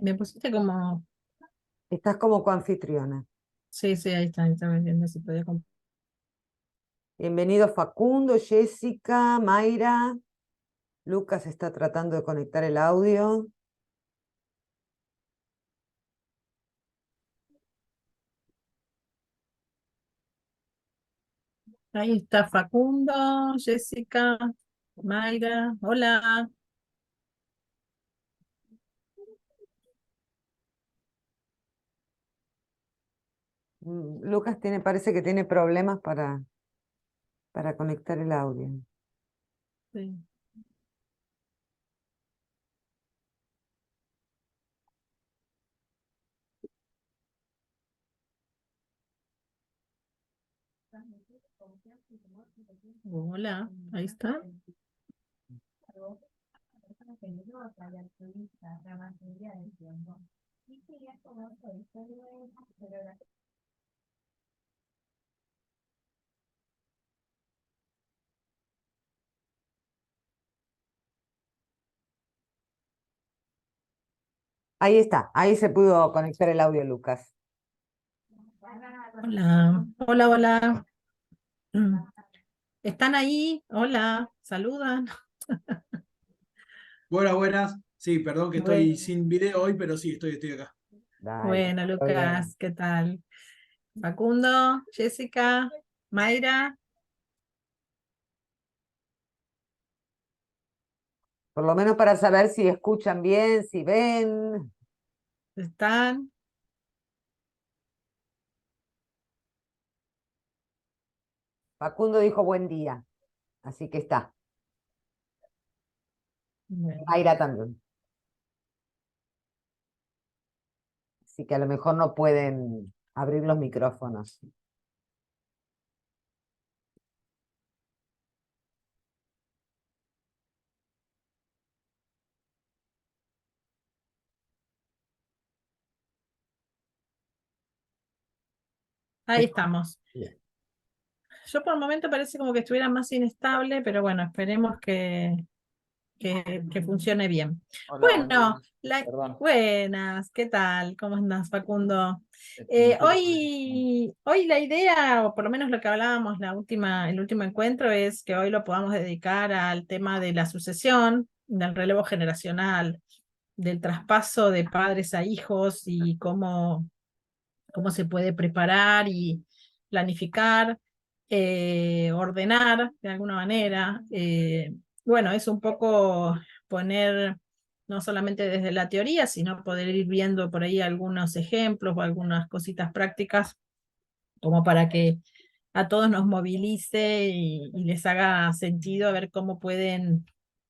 Me pusiste como... Estás como coanfitriona. Sí, sí, ahí está viendo si podía Bienvenido Facundo, Jessica, Mayra. Lucas está tratando de conectar el audio. Ahí está Facundo, Jessica, Mayra, hola. Lucas parece que tiene problemas para conectar el audio. Sí. Hola, ahí está. Ahí está, ahí se pudo conectar el audio, Lucas. Hola, hola, hola. Mm. ¿Están ahí? Hola, saludan. Buenas, buenas. Sí, perdón que estoy Bueno, sin video hoy, pero sí, estoy acá. Dale, no bueno, hay problema. Lucas, ¿qué tal? Facundo, Jessica, Mayra, Por lo menos para saber si escuchan bien, si ven. ¿están? Facundo dijo buen día, así que está. Bueno, Mayra también. Así que a lo mejor no pueden abrir los micrófonos. ahí estamos. Bien. Yo por el momento parece como que estuviera más inestable, pero bueno, esperemos que funcione bien. Hola, buen Bueno, día. Perdón. buenas, ¿qué tal? ¿Cómo andas, Facundo? Me puse- Hoy la idea, o por lo menos lo que hablábamos el último encuentro, es que hoy lo podamos dedicar al tema de la sucesión, del relevo generacional, del traspaso de padres a hijos y cómo se puede preparar y planificar, ordenar de alguna manera. Bueno, es un poco poner no solamente desde la teoría, sino poder ir viendo por ahí algunos ejemplos o algunas cositas prácticas como para que a todos nos movilice y les haga sentido a ver cómo pueden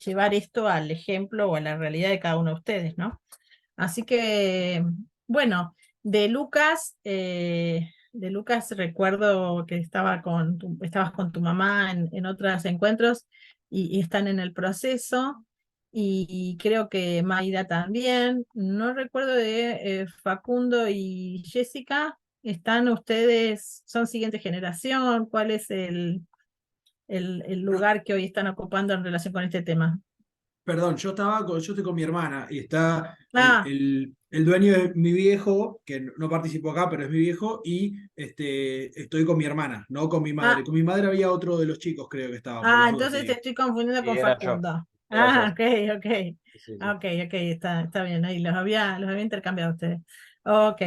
llevar esto al ejemplo o a la realidad de cada uno de ustedes, ¿no? Así que, bueno, de Lucas recuerdo que estabas con tu mamá en otros encuentros y están en el proceso. Y creo que Mayra también. No recuerdo de Facundo y Jessica. ¿Están ustedes, son siguiente generación? ¿Cuál es el lugar que hoy están ocupando en relación con este tema? Perdón, yo estoy con mi hermana y está Ah, el dueño de mi viejo, que no participó acá, pero es mi viejo, y estoy con mi hermana, no con mi madre. ah, Con mi madre había otro de los chicos, creo que estaba, por las dudas te entonces te digo. estoy confundiendo Sí, con era yo. Facundo. Era yo. Ok, ok. Sí, sí, sí. Ok, ok, está bien, ahí los había intercambiado ustedes. Ok,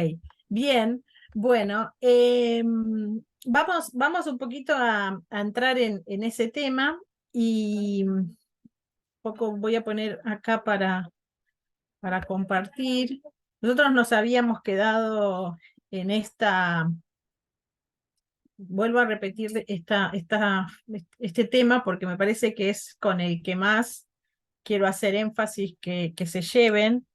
bien. Bueno, vamos un poquito a entrar en ese tema y un poco voy a poner acá para compartir. Nosotros nos habíamos quedado en esta, vuelvo a repetir este tema porque me parece que es con el que más quiero hacer énfasis que se lleven,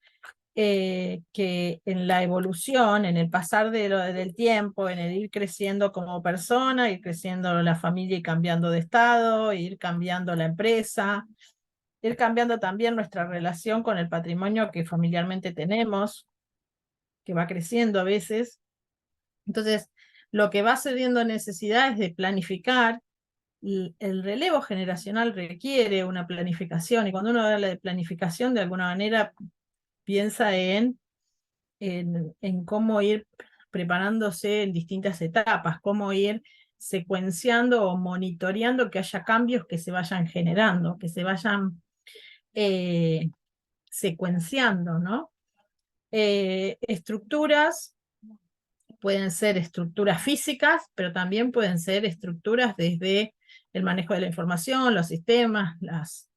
que en la evolución, en el pasar del tiempo, en el ir creciendo como persona, ir creciendo la familia y cambiando de estado, ir cambiando la empresa, ir cambiando también nuestra relación con el patrimonio que familiarmente tenemos, que va creciendo a veces. Entonces, lo que va sucediendo necesidad es de planificar. Y el relevo generacional requiere una planificación, y cuando uno habla de planificación, de alguna manera piensa en cómo ir preparándose en distintas etapas, cómo ir secuenciando o monitoreando que haya cambios que se vayan generando, que se vayan secuenciando, ¿no? Estructuras pueden ser estructuras físicas, pero también pueden ser estructuras desde el manejo de la información, los sistemas, las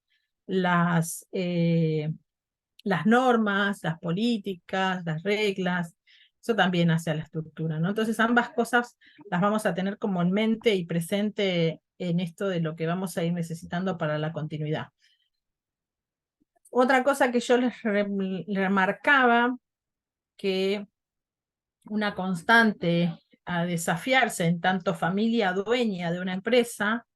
normas, las políticas, las reglas. Eso también hace a la estructura, ¿no? Entonces ambas cosas las vamos a tener como en mente y presente en esto de lo que vamos a ir necesitando para la continuidad. Otra cosa que yo les remarcaba, que una constante a desafiarse en tanto familia dueña de una empresa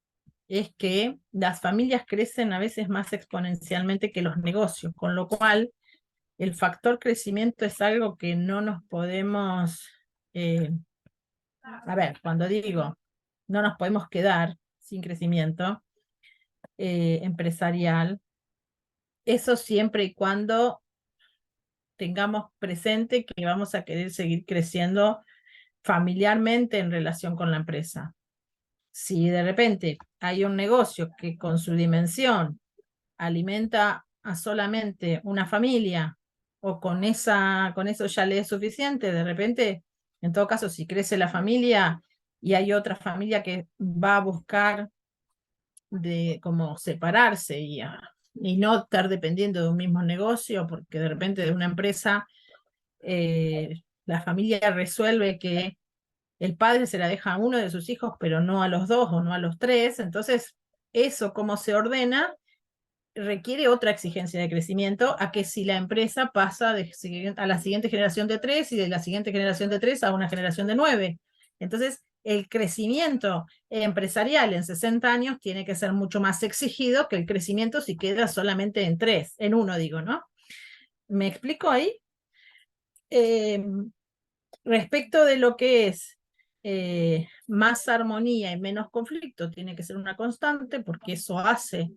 es que las familias crecen a veces más exponencialmente que los negocios, con lo cual el factor crecimiento es algo que no nos podemos, a ver, cuando digo no nos podemos quedar sin crecimiento empresarial, eso siempre y cuando tengamos presente que vamos a querer seguir creciendo familiarmente en relación con la empresa. Si de repente hay un negocio que con su dimensión alimenta a solamente una familia, o con eso ya le es suficiente, de repente, en todo caso, si crece la familia y hay otra familia que va a buscar de como separarse y no estar dependiendo de un mismo negocio, porque de repente de una empresa la familia resuelve que el padre se la deja a uno de sus hijos, pero no a los dos o no a los tres. Entonces, eso como se ordena requiere otra exigencia de crecimiento a que si la empresa pasa a la siguiente generación de 3 y de la siguiente generación de 3 a una generación de 9. Entonces, el crecimiento empresarial en 60 años tiene que ser mucho más exigido que el crecimiento si queda solamente en 3, en 1 digo, ¿no? ¿Me explico ahí? Respecto de lo que es más armonía y menos conflicto, tiene que ser una constante porque eso hace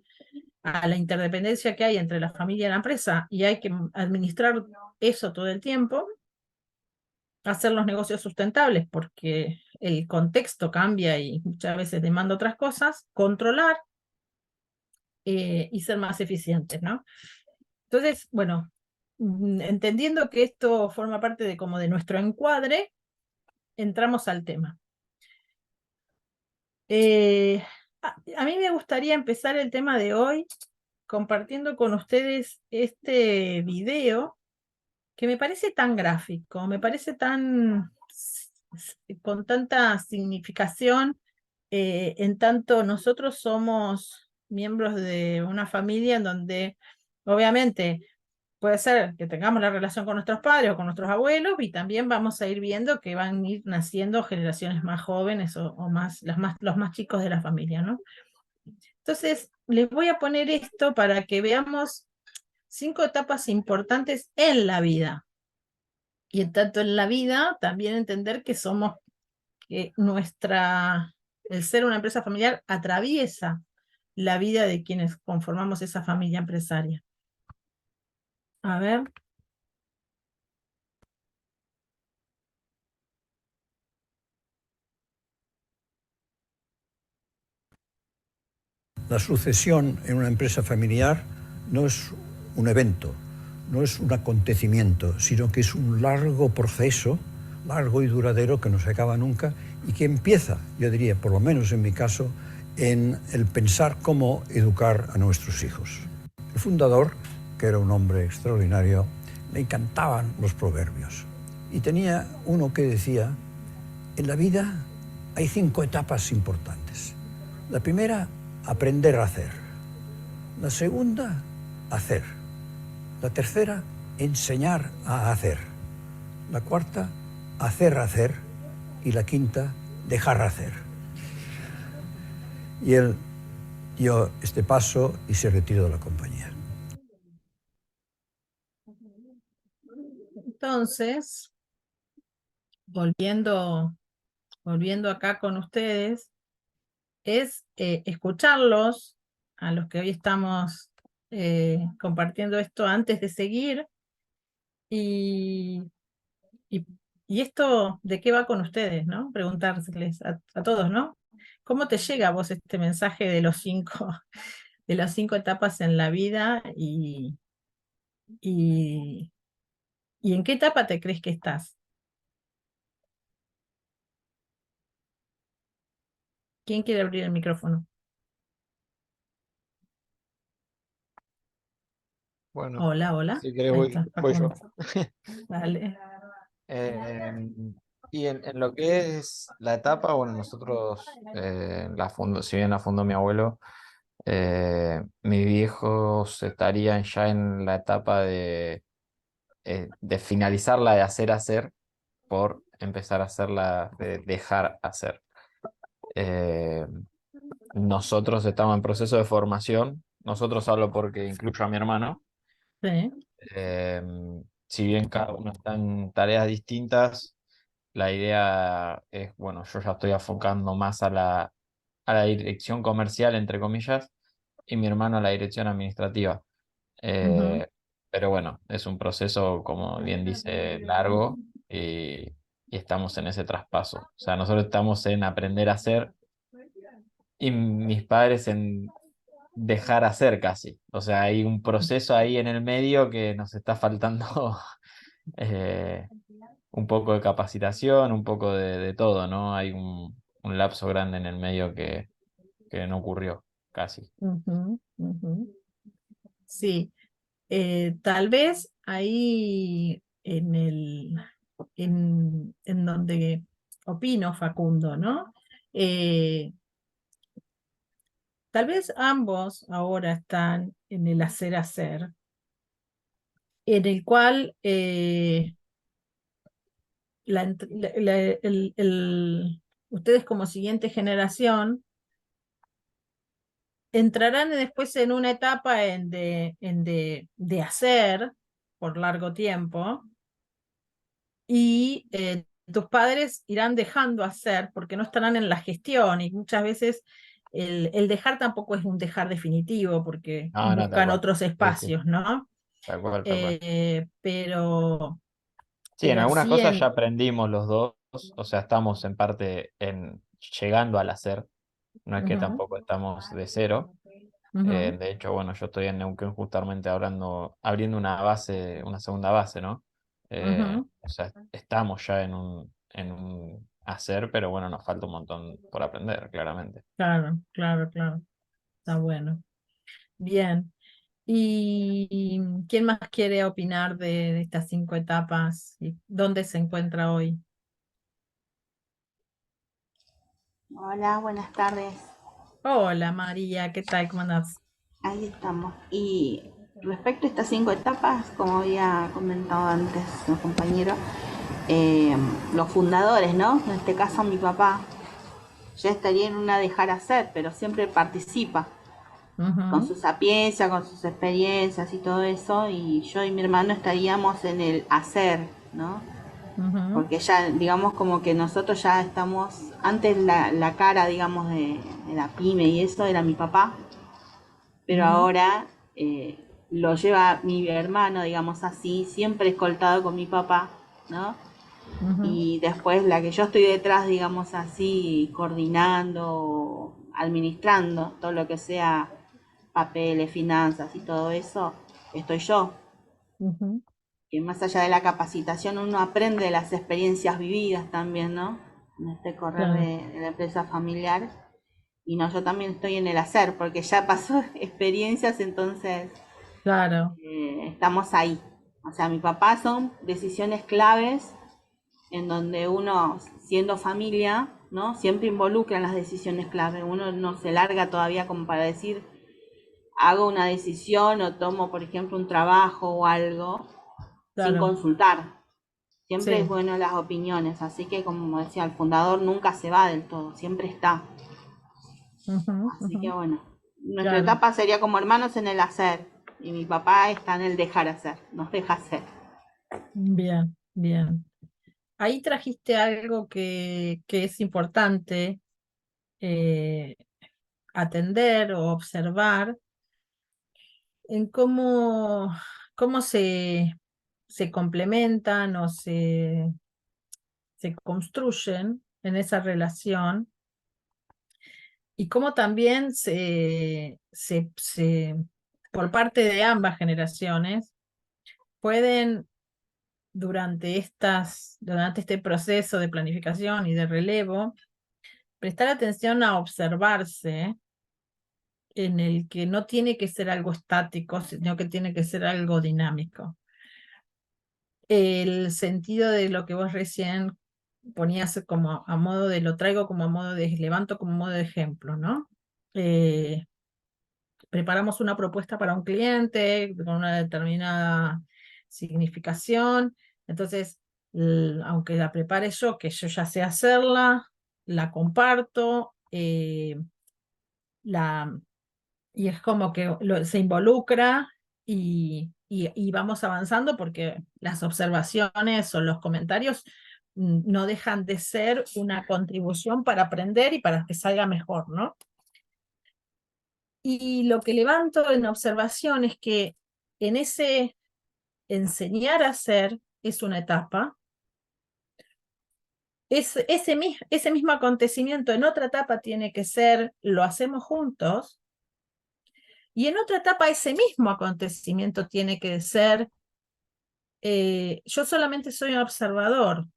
a la interdependencia que hay entre la familia y la empresa, y hay que administrar eso todo el tiempo, hacer los negocios sustentables porque el contexto cambia y muchas veces demanda otras cosas, controlar y ser más eficientes, ¿no? Entonces, bueno, entendiendo que esto forma parte de como de nuestro encuadre, entramos al tema. A mí me gustaría empezar el tema de hoy compartiendo con ustedes este video que me parece tan gráfico, me parece con tanta significación, en tanto nosotros somos miembros de una familia en donde obviamente puede ser que tengamos la relación con nuestros padres o con nuestros abuelos, y también vamos a ir viendo que van a ir naciendo generaciones más jóvenes o los más chicos de la familia, ¿no? Entonces, les voy a poner esto para que veamos 5 etapas importantes en la vida. Y en tanto en la vida, también entender que el ser una empresa familiar atraviesa la vida de quienes conformamos esa familia empresaria. A ver. La sucesión en una empresa familiar no es un evento, no es un acontecimiento, sino que es un largo proceso, largo y duradero, que no se acaba nunca y que empieza, yo diría, por lo menos en mi caso, en el pensar cómo educar a nuestros hijos. El fundador, que era un hombre extraordinario, me encantaban los proverbios. Y tenía uno que decía, en la vida hay 5 etapas importantes. La primera, aprender a hacer. La segunda, hacer. La tercera, enseñar a hacer. La cuarta, hacer. Y la quinta, dejar hacer. Y él dio este paso y se retiró de la compañía. Entonces, volviendo acá con ustedes, es escucharlos, a los que hoy estamos compartiendo esto antes de seguir, y, y, y esto, ¿de qué va con ustedes, no? Preguntárseles a todos, ¿no? ¿Cómo te llega a vos este mensaje de los 5, de las 5 etapas en la vida y en qué etapa te crees que estás? ¿Quién quiere abrir el micrófono? Bueno, Hola. si querés Ahí voy, está, voy yo. Facundo. Dale. Y en lo que es la etapa, bueno, nosotros, si bien la fundó mi abuelo, mis viejos estarían ya en la etapa de finalizarla de hacer por empezar a hacerla de dejar hacer. Eh, Nosotros estamos en proceso de formación. Nosotros hablo porque incluyo a mi hermano. Sí. Eh, si bien cada uno está en tareas distintas, la idea es, bueno, yo ya estoy enfocando más a la dirección comercial, entre comillas, y mi hermano a la dirección administrativa. Ujú. Pero bueno, es un proceso, como bien dice, largo y estamos en ese traspaso. O sea, nosotros estamos en aprender a hacer y mis padres en dejar hacer casi. O sea, hay un proceso ahí en el medio que nos está faltando eh, un poco de capacitación, un poco de todo, ¿no? Hay un lapso grande en el medio que no ocurrió casi. Ujú, ujú. Sí, tal vez ahí en donde opino, Facundo, ¿no? Eh, Tal vez ambos ahora están en el hacer, en el cual ustedes como siguiente generación entrarán después en una etapa de hacer por largo tiempo, y tus padres irán dejando hacer porque no estarán en la gestión, y muchas veces el dejar tampoco es un dejar definitivo porque No, no, tal buscan cual. otros Sí, sí, espacios, ¿no? tal cual, tal cual. Pero, Sí, en algunas sí cosas ya aprendimos los dos, o sea, estamos en parte llegando al hacer, no es que Ujú, tampoco estamos de cero. ujú, De hecho, bueno, yo estoy en Neuquén justamente abriendo una base, una segunda base, ¿no? ujú. O sea, estamos ya en un hacer, pero bueno, nos falta un montón por aprender, claramente. Claro, está bueno. Bien. ¿Y quién más quiere opinar de estas 5 etapas y dónde se encuentra hoy? Hola, buenas tardes. Hola María, ¿qué tal? ¿Cómo andás? Ahí estamos. Y respecto a estas 5 etapas, como había comentado antes los compañeros, los fundadores, ¿no? En este caso mi papá, ya estaría en una dejar hacer, pero siempre participa con Ujú, su sapiencia, con sus experiencias y todo eso, y yo y mi hermano estaríamos en el hacer, ¿no? ujú, Porque ya, digamos, como que nosotros ya estamos, antes la cara, digamos, de la pyme y eso era mi papá, pero ujú, ahora lo lleva mi hermano, digamos así, siempre escoltado con mi papá, ¿no? ujú. Y después la que yo estoy detrás, digamos así, coordinando, administrando todo lo que sea papeles, finanzas y todo eso, estoy yo. Ujú. Que más allá de la capacitación uno aprende de las experiencias vividas también, ¿no? En este correr Claro, de la empresa familiar. Y no, yo también estoy en el hacer, porque ya pasó experiencias, entonces claro, estamos ahí, sea, mi papá son decisiones claves en donde uno, siendo familia, ¿no? Siempre involucra en las decisiones clave. Uno no se larga todavía como para decir, hago una decisión o tomo, por ejemplo, un trabajo o algo sin Claro, consultar. Siempre es sí. bueno las opiniones, así que como decía, el fundador nunca se va del todo, siempre está. Ujú, Así que ujú, bueno, nuestra claro, etapa sería como hermanos en el hacer y mi papá está en el dejar hacer, nos deja hacer. bien, bien. Ahí trajiste algo que es importante eh, atender o observar en cómo se complementan o se construyen en esa relación y cómo también por parte de ambas generaciones, pueden durante este proceso de planificación y de relevo, prestar atención a observarse en el que no tiene que ser algo estático, sino que tiene que ser algo dinámico. El sentido de lo que vos recién ponías como a modo de, lo traigo como a modo de, levanto como modo de ejemplo, ¿no? Eh, Preparamos una propuesta para un cliente con una determinada significación, entonces, aunque la prepare yo, que yo ya sé hacerla, la comparto, la, y es como que se involucra y vamos avanzando porque las observaciones o los comentarios no dejan de ser una contribución para aprender y para que salga mejor, ¿no? Y lo que levanto en observación es que en ese enseñar a hacer es una etapa, ese mismo acontecimiento en otra etapa tiene que ser, lo hacemos juntos, y en otra etapa ese mismo acontecimiento tiene que ser, yo solamente soy un observador,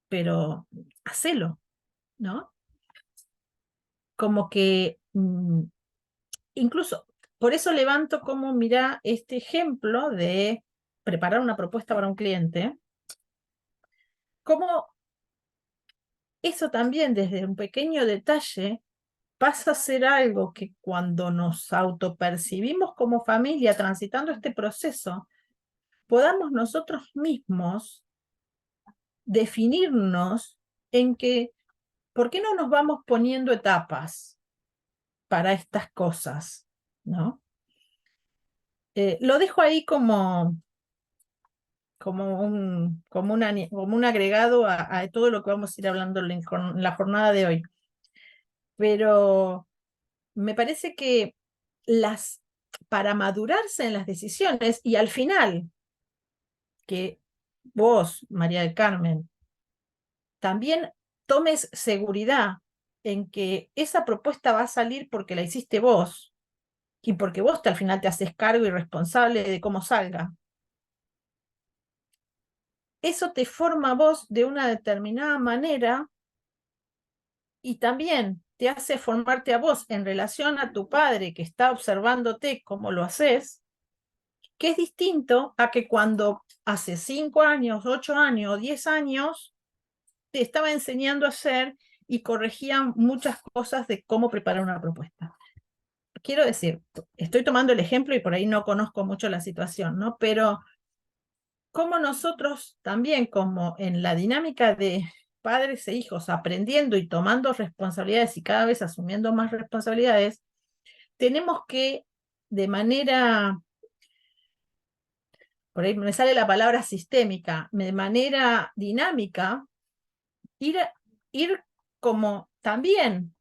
pero hacelo, ¿no? Como que incluso, por eso levanto como, mira, este ejemplo de preparar una propuesta para un cliente, como eso también desde un pequeño detalle pasa a ser algo que cuando nos autopercibimos como familia transitando este proceso, podamos nosotros mismos definirnos en que, ¿por qué no nos vamos poniendo etapas para estas cosas? ¿No? Lo dejo ahí como un agregado a todo lo que vamos a ir hablando en la jornada de hoy. Pero me parece que para madurarse en las decisiones y al final, que vos, María del Carmen, también tomes seguridad en que esa propuesta va a salir porque la hiciste vos y porque vos al final te haces cargo y responsable de cómo salga. Eso te forma a vos de una determinada manera y también te hace formarte a vos en relación a tu padre que está observándote cómo lo haces, que es distinto a que cuando hace 5 años, 8 años, 10 años, te estaba enseñando a hacer y corregían muchas cosas de cómo preparar una propuesta. Quiero decir, estoy tomando el ejemplo y por ahí no conozco mucho la situación, ¿no? Pero como nosotros también, como en la dinámica de padres e hijos, aprendiendo y tomando responsabilidades y cada vez asumiendo más responsabilidades, tenemos que de manera, por ahí me sale la palabra sistémica, de manera dinámica, ir como también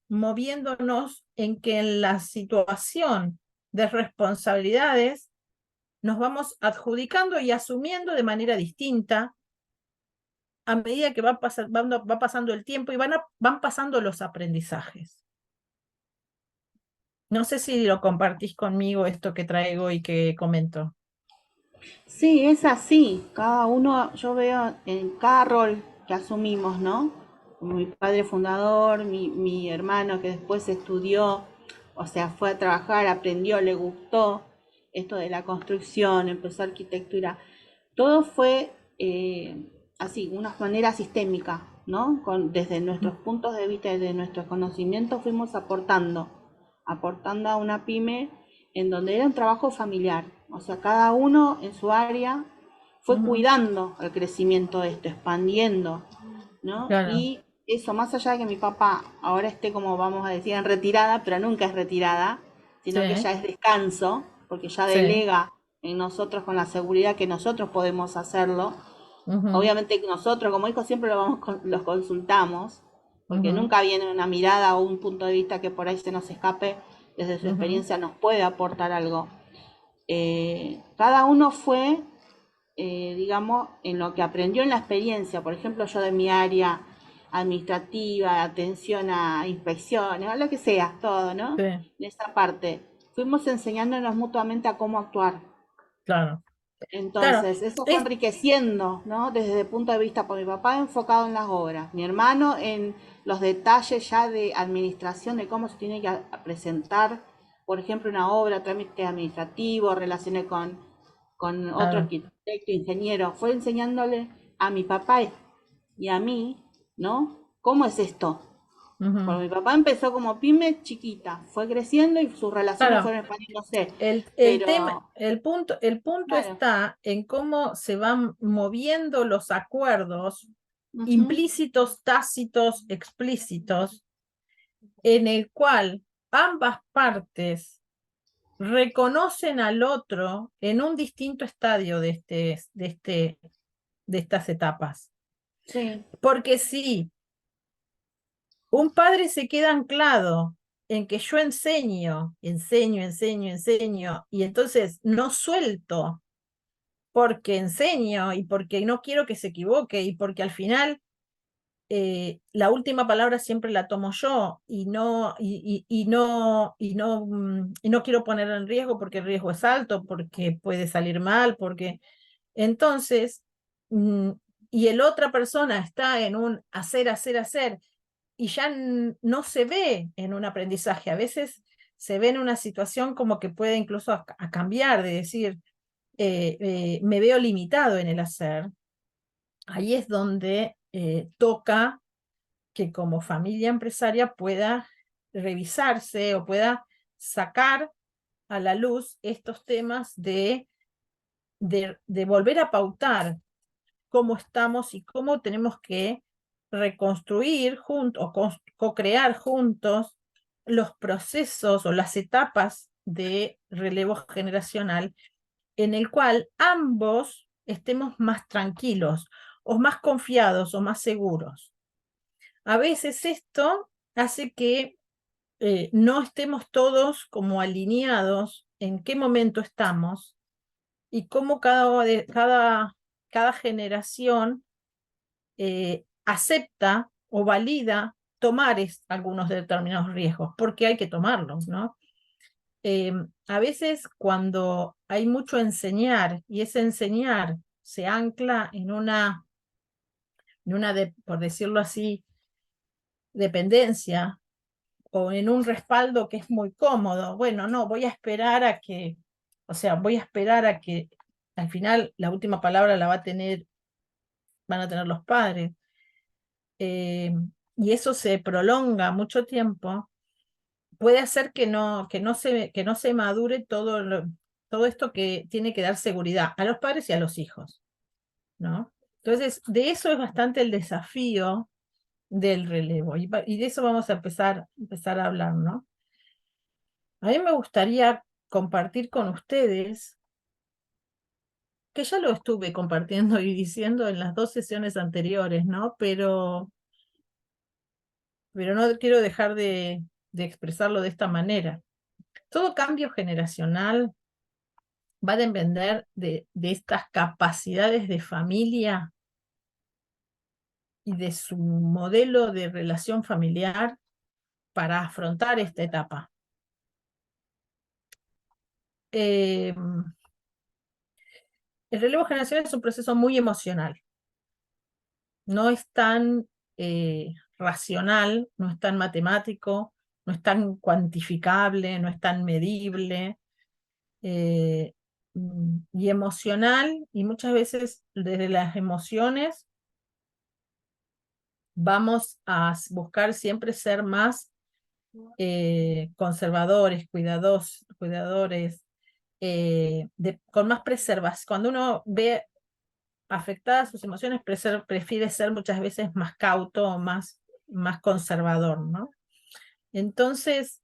moviéndonos en que en la situación de responsabilidades nos vamos adjudicando y asumiendo de manera distinta a medida que va pasando el tiempo y van pasando los aprendizajes. No sé si lo compartís conmigo esto que traigo y que comento. Sí, es así. Cada uno, yo veo en cada rol que asumimos, ¿no? Como mi padre fundador, mi hermano que después estudió, o sea, fue a trabajar, aprendió, le gustó. esto de la construcción, empezó arquitectura, todo fue así, una manera sistémica, ¿no? Desde nuestros puntos de vista, desde nuestros conocimientos, fuimos aportando a una pyme en donde era un trabajo familiar, o sea, cada uno en su área fue cuidando el crecimiento de esto, expandiendo, ¿no? Claro, Y eso, más allá de que mi papá ahora esté, como vamos a decir, en retirada, pero nunca es retirada, sino que sí, ya es descanso, porque ya sí. delega en nosotros con la seguridad que nosotros podemos hacerlo. Ujú, Obviamente que nosotros como hijos siempre los consultamos, porque ujú, nunca viene una mirada o un punto de vista que por ahí se nos escape, desde su ujú. experiencia nos puede aportar algo. Cada uno fue, digamos, en lo que aprendió en la experiencia. Por ejemplo, yo de mi área administrativa, atención a inspecciones, o lo que sea, todo, ¿no? Sí, En esa parte. Fuimos enseñándonos mutuamente a cómo actuar. claro. Claro, Entonces, eso fue es, enriqueciendo, ¿no? Desde el punto de vista, por mi papá enfocado en las obras, mi hermano en los detalles ya de administración, de cómo se tiene que presentar, por ejemplo, una obra, trámite administrativo, relaciones con otro claro. arquitecto, ingeniero. Fue enseñándole a mi papá y a mí, ¿no? ¿Cómo es esto? Ujú. Porque mi papá empezó como pyme chiquita, fue creciendo y sus relaciones Claro, fueron expandiéndose. el tema, Pero, el punto claro, está en cómo se van moviendo los acuerdos ujú, implícitos, tácitos, explícitos, en el cual ambas partes reconocen al otro en un distinto estadio de estas etapas. sí. Porque si un padre se queda anclado en que yo enseño, y entonces no suelto porque enseño y porque no quiero que se equivoque y porque al final la última palabra siempre la tomo yo y no quiero poner en riesgo porque el riesgo es alto, porque puede salir mal, porque entonces, mm, y el otra persona está en un hacer, y ya no se ve en un aprendizaje. A veces se ve en una situación como que puede incluso a cambiar, de decir, me veo limitado en el hacer. Ahí es donde toca que como familia empresaria pueda revisarse o pueda sacar a la luz estos temas de volver a pautar cómo estamos y cómo tenemos que reconstruir juntos o co-crear juntos los procesos o las etapas de relevo generacional en el cual ambos estemos más tranquilos o más confiados o más seguros. A veces esto hace que no estemos todos como alineados en qué momento estamos y cómo cada generación acepta o valida tomar algunos determinados riesgos, porque hay que tomarlos, ¿no? A veces cuando hay mucho enseñar y ese enseñar se ancla por decirlo así, dependencia o en un respaldo que es muy cómodo, bueno, no, voy a esperar a que al final la última palabra van a tener los padres. eh, y eso se prolonga mucho tiempo, puede hacer que no se madure todo esto que tiene que dar seguridad a los padres y a los hijos, ¿no? Entonces, de eso es bastante el desafío del relevo, y de eso vamos a empezar a hablar, ¿no? A mí me gustaría compartir con ustedes, que ya lo estuve compartiendo y diciendo en las dos sesiones anteriores, ¿no? Pero no quiero dejar de expresarlo de esta manera. Todo cambio generacional va a depender de estas capacidades de familia y de su modelo de relación familiar para afrontar esta etapa. El relevo generacional es un proceso muy emocional. No es tan racional, no es tan matemático, no es tan cuantificable, no es tan medible. y emocional, y muchas veces desde las emociones vamos a buscar siempre ser más conservadores, cuidadores, con más preservación. Cuando uno ve afectadas sus emociones, prefiere ser muchas veces más cauto, más conservador, ¿no? Entonces,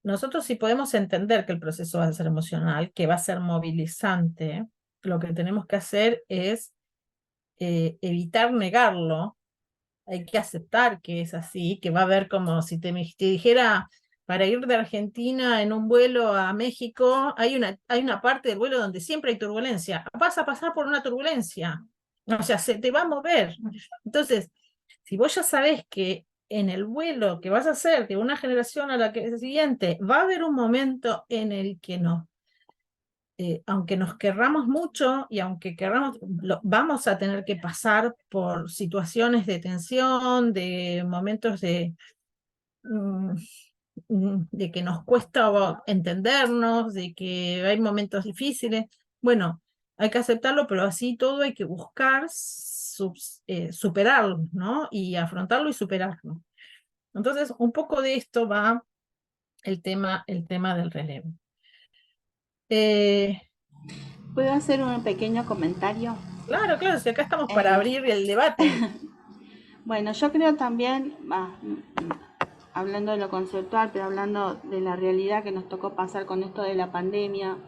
nosotros sí podemos entender que el proceso va a ser emocional, que va a ser movilizante. Lo que tenemos que hacer es evitar negarlo. Hay que aceptar que es así, que va a haber como si te dijera, para ir de Argentina en un vuelo a México, hay una parte del vuelo donde siempre hay turbulencia. Vas a pasar por una turbulencia, o sea, se te va a mover. Entonces, si vos ya sabés que en el vuelo que vas a hacer de una generación a la que siguiente, va a haber un momento en el que no, aunque nos querramos mucho y aunque querramos, vamos a tener que pasar por situaciones de tensión, de momentos de que nos cuesta entendernos, de que hay momentos difíciles. Bueno, hay que aceptarlo, pero así todo hay que buscar superarlo, ¿no? Y afrontarlo y superarlo. Entonces, un poco de esto va el tema del relevo. ¿Puedo hacer un pequeño comentario? Claro, claro, si acá estamos para abrir el debate. Bueno, yo creo también, hablando de lo conceptual, pero hablando de la realidad que nos tocó pasar con esto de la pandemia,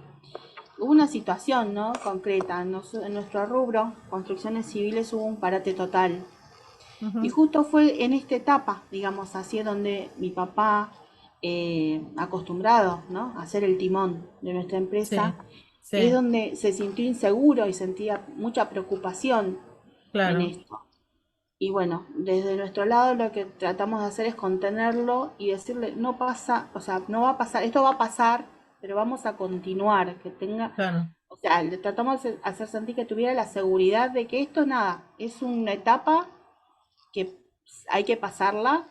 hubo una situación, ¿no?, concreta. En nuestro rubro, construcciones civiles, hubo un parate total. Y justo fue en esta etapa, digamos así, donde mi papá, acostumbrado, ¿no?, a ser el timón de nuestra empresa, Sí, es sí, donde se sintió inseguro y sentía mucha preocupación en claro, esto. Y bueno, desde nuestro lado lo que tratamos de hacer es contenerlo y decirle, no pasa, o sea, no va a pasar, esto va a pasar, pero vamos a continuar, que tenga, claro, o sea, le tratamos de hacer sentir que tuviera la seguridad de que esto nada, es una etapa que hay que pasarla,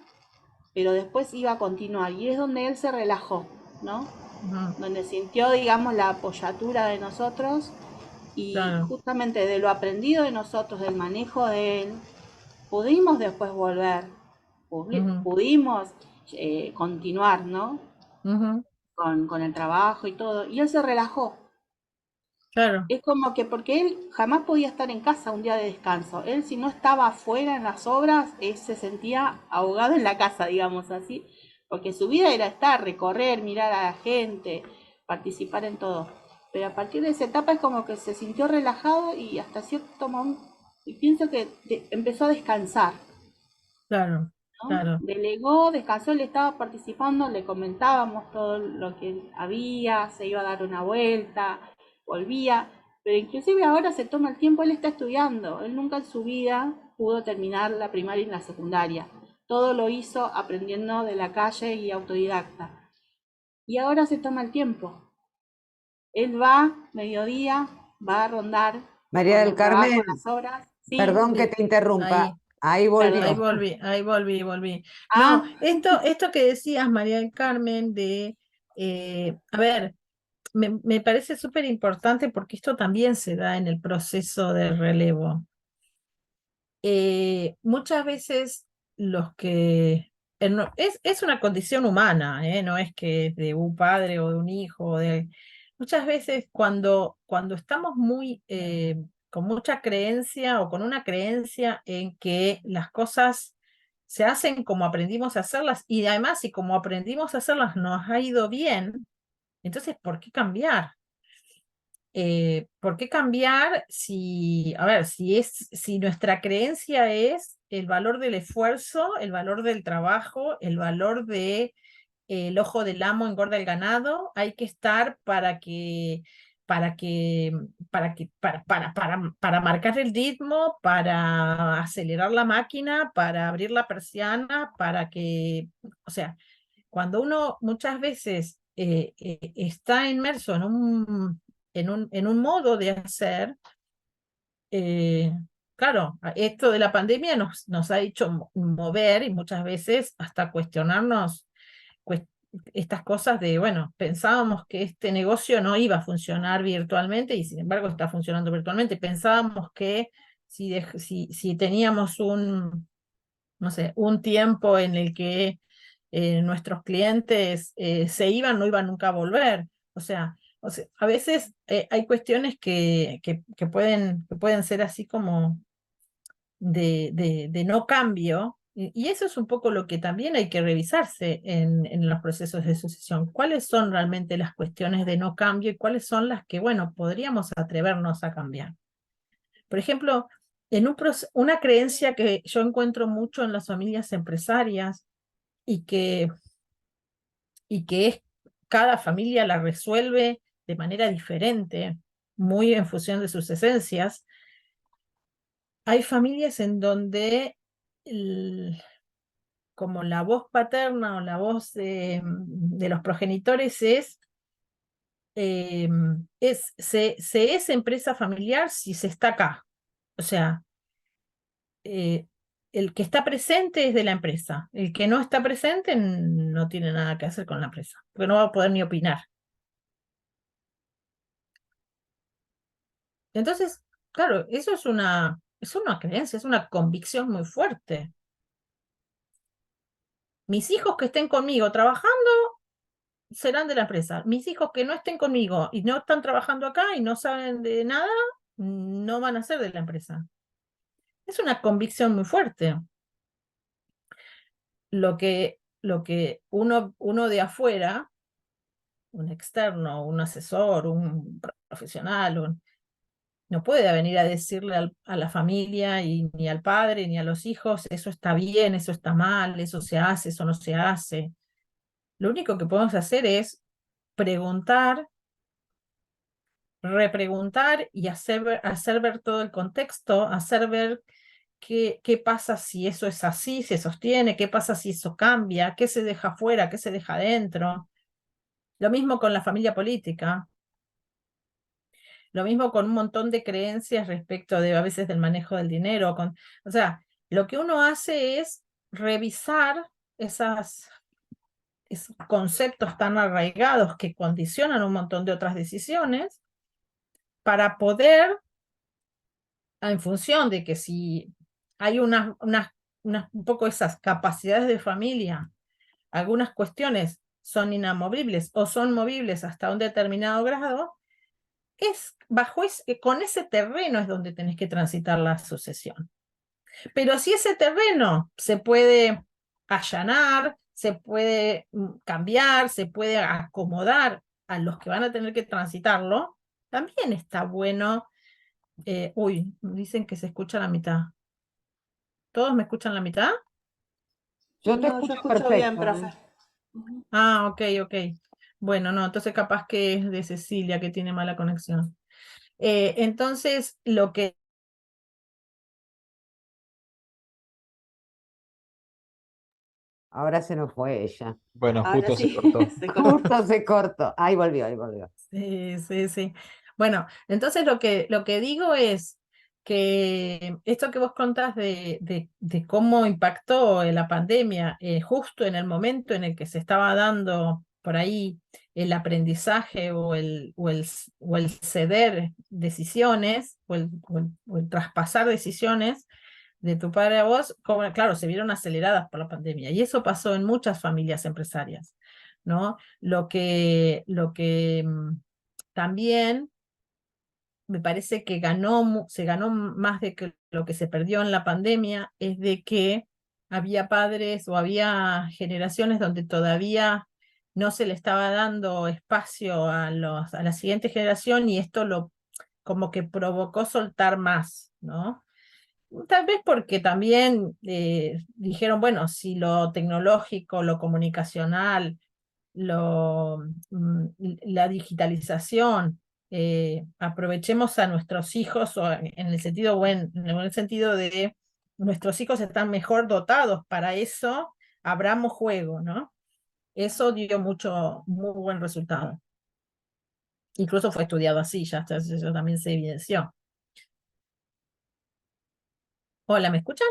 pero después iba a continuar. Y es donde él se relajó, ¿no? Donde sintió, digamos, la apoyatura de nosotros y claro, justamente de lo aprendido de nosotros, del manejo de él, pudimos después volver, pudimos continuar, ¿no? Con el trabajo y todo. Y él se relajó. claro, Es como que porque él jamás podía estar en casa un día de descanso. Él si no estaba afuera en las obras, él se sentía ahogado en la casa, digamos así. Porque su vida era estar, recorrer, mirar a la gente, participar en todo. Pero a partir de esa etapa es como que se sintió relajado y hasta cierto momento, y pienso que empezó a descansar, claro, ¿no? claro, Delegó, descansó, él estaba participando, le comentábamos todo lo que había, se iba a dar una vuelta, volvía, pero inclusive ahora se toma el tiempo, él está estudiando, él nunca en su vida pudo terminar la primaria y la secundaria, todo lo hizo aprendiendo de la calle y autodidacta, y ahora se toma el tiempo, él va, mediodía, va a rondar María con del el trabajo, Carmen, las obras, sí, perdón que te interrumpa, ahí, ahí perdón. volvió. volví. No, Ah, esto que decías, María del Carmen, a ver, me parece súper importante porque esto también se da en el proceso de relevo. Muchas veces los que... es una condición humana, no es que es de un padre o de un hijo. Muchas veces cuando estamos con mucha creencia o con una creencia en que las cosas se hacen como aprendimos a hacerlas y además si como aprendimos a hacerlas nos ha ido bien, entonces ¿por qué cambiar? ¿Por qué cambiar si, a ver, si nuestra creencia es el valor del esfuerzo, el valor del trabajo, el valor de el ojo del amo engorda el ganado, hay que estar para que, para marcar el ritmo, para acelerar la máquina, para abrir la persiana, o sea, cuando uno muchas veces está inmerso en un modo de hacer, claro, esto de la pandemia nos ha hecho mover y muchas veces hasta cuestionarnos estas cosas de, bueno, pensábamos que este negocio no iba a funcionar virtualmente y sin embargo está funcionando virtualmente. Pensábamos que si teníamos no sé, un tiempo en el que nuestros clientes se iban, no iban nunca a volver. O sea, a veces hay cuestiones que pueden ser así como de no cambio, y eso es un poco lo que también hay que revisarse en los procesos de sucesión. ¿Cuáles son realmente las cuestiones de no cambio y cuáles son las que, bueno, podríamos atrevernos a cambiar? Por ejemplo, una creencia que yo encuentro mucho en las familias empresarias y que es, cada familia la resuelve de manera diferente, muy en función de sus esencias. Hay familias en donde como la voz paterna o la voz de los progenitores se es empresa familiar si se está acá. O sea, eh, el que está presente es de la empresa. El que no está presente no tiene nada que hacer con la empresa, porque no va a poder ni opinar. Entonces, claro, eso es una creencia, es una convicción muy fuerte. Mis hijos que estén conmigo trabajando serán de la empresa. Mis hijos que no estén conmigo y no están trabajando acá y no saben de nada, no van a ser de la empresa. Es una convicción muy fuerte. Lo que uno de afuera, un externo, un asesor, un profesional, no puede venir a decirle a la familia y ni al padre ni a los hijos, eso está bien, eso está mal, eso se hace, eso no se hace. Lo único que podemos hacer es preguntar, repreguntar y hacer ver todo el contexto, hacer ver qué pasa si eso es así, se sostiene, qué pasa si eso cambia, qué se deja fuera, qué se deja adentro. Lo mismo con la familia política, lo mismo con un montón de creencias respecto de a veces del manejo del dinero. O sea, lo que uno hace es revisar esos conceptos tan arraigados que condicionan un montón de otras decisiones para poder, en función de que si hay un poco esas capacidades de familia, algunas cuestiones son inamovibles o son movibles hasta un determinado grado, con ese terreno es donde tenés que transitar la sucesión. Pero si ese terreno se puede allanar, se puede cambiar, se puede acomodar a los que van a tener que transitarlo, también está bueno. Dicen que se escucha la mitad. ¿Todos me escuchan la mitad? Yo te No, yo escucho escucho bien, perfecto. profe. Ah, ok, ok. Bueno, no, entonces capaz que es de Cecilia que tiene mala conexión. Entonces, lo que Ahora se nos fue ella. Bueno, Ahora justo se sí, cortó. se cortó. Justo se cortó. Ahí volvió, ahí volvió. Sí, sí, sí. Bueno, entonces lo que digo es que esto que vos contás de cómo impactó la pandemia justo en el momento en el que se estaba dando por ahí el aprendizaje o el ceder decisiones o el traspasar decisiones de tu padre a vos, como, claro, se vieron aceleradas por la pandemia. Y eso pasó en muchas familias empresarias, ¿no? Lo que también me parece que se ganó más de que lo que se perdió en la pandemia, es de que había padres o había generaciones donde todavía no se le estaba dando espacio a la siguiente generación y esto como que provocó soltar más, ¿no? Tal vez porque también dijeron, bueno, si lo tecnológico, lo comunicacional, la digitalización, aprovechemos a nuestros hijos o en el sentido en el sentido de nuestros hijos están mejor dotados para eso, abramos juego, ¿no? Eso dio muy buen resultado. Incluso fue estudiado así, ya también se evidenció. Hola, ¿me escuchan?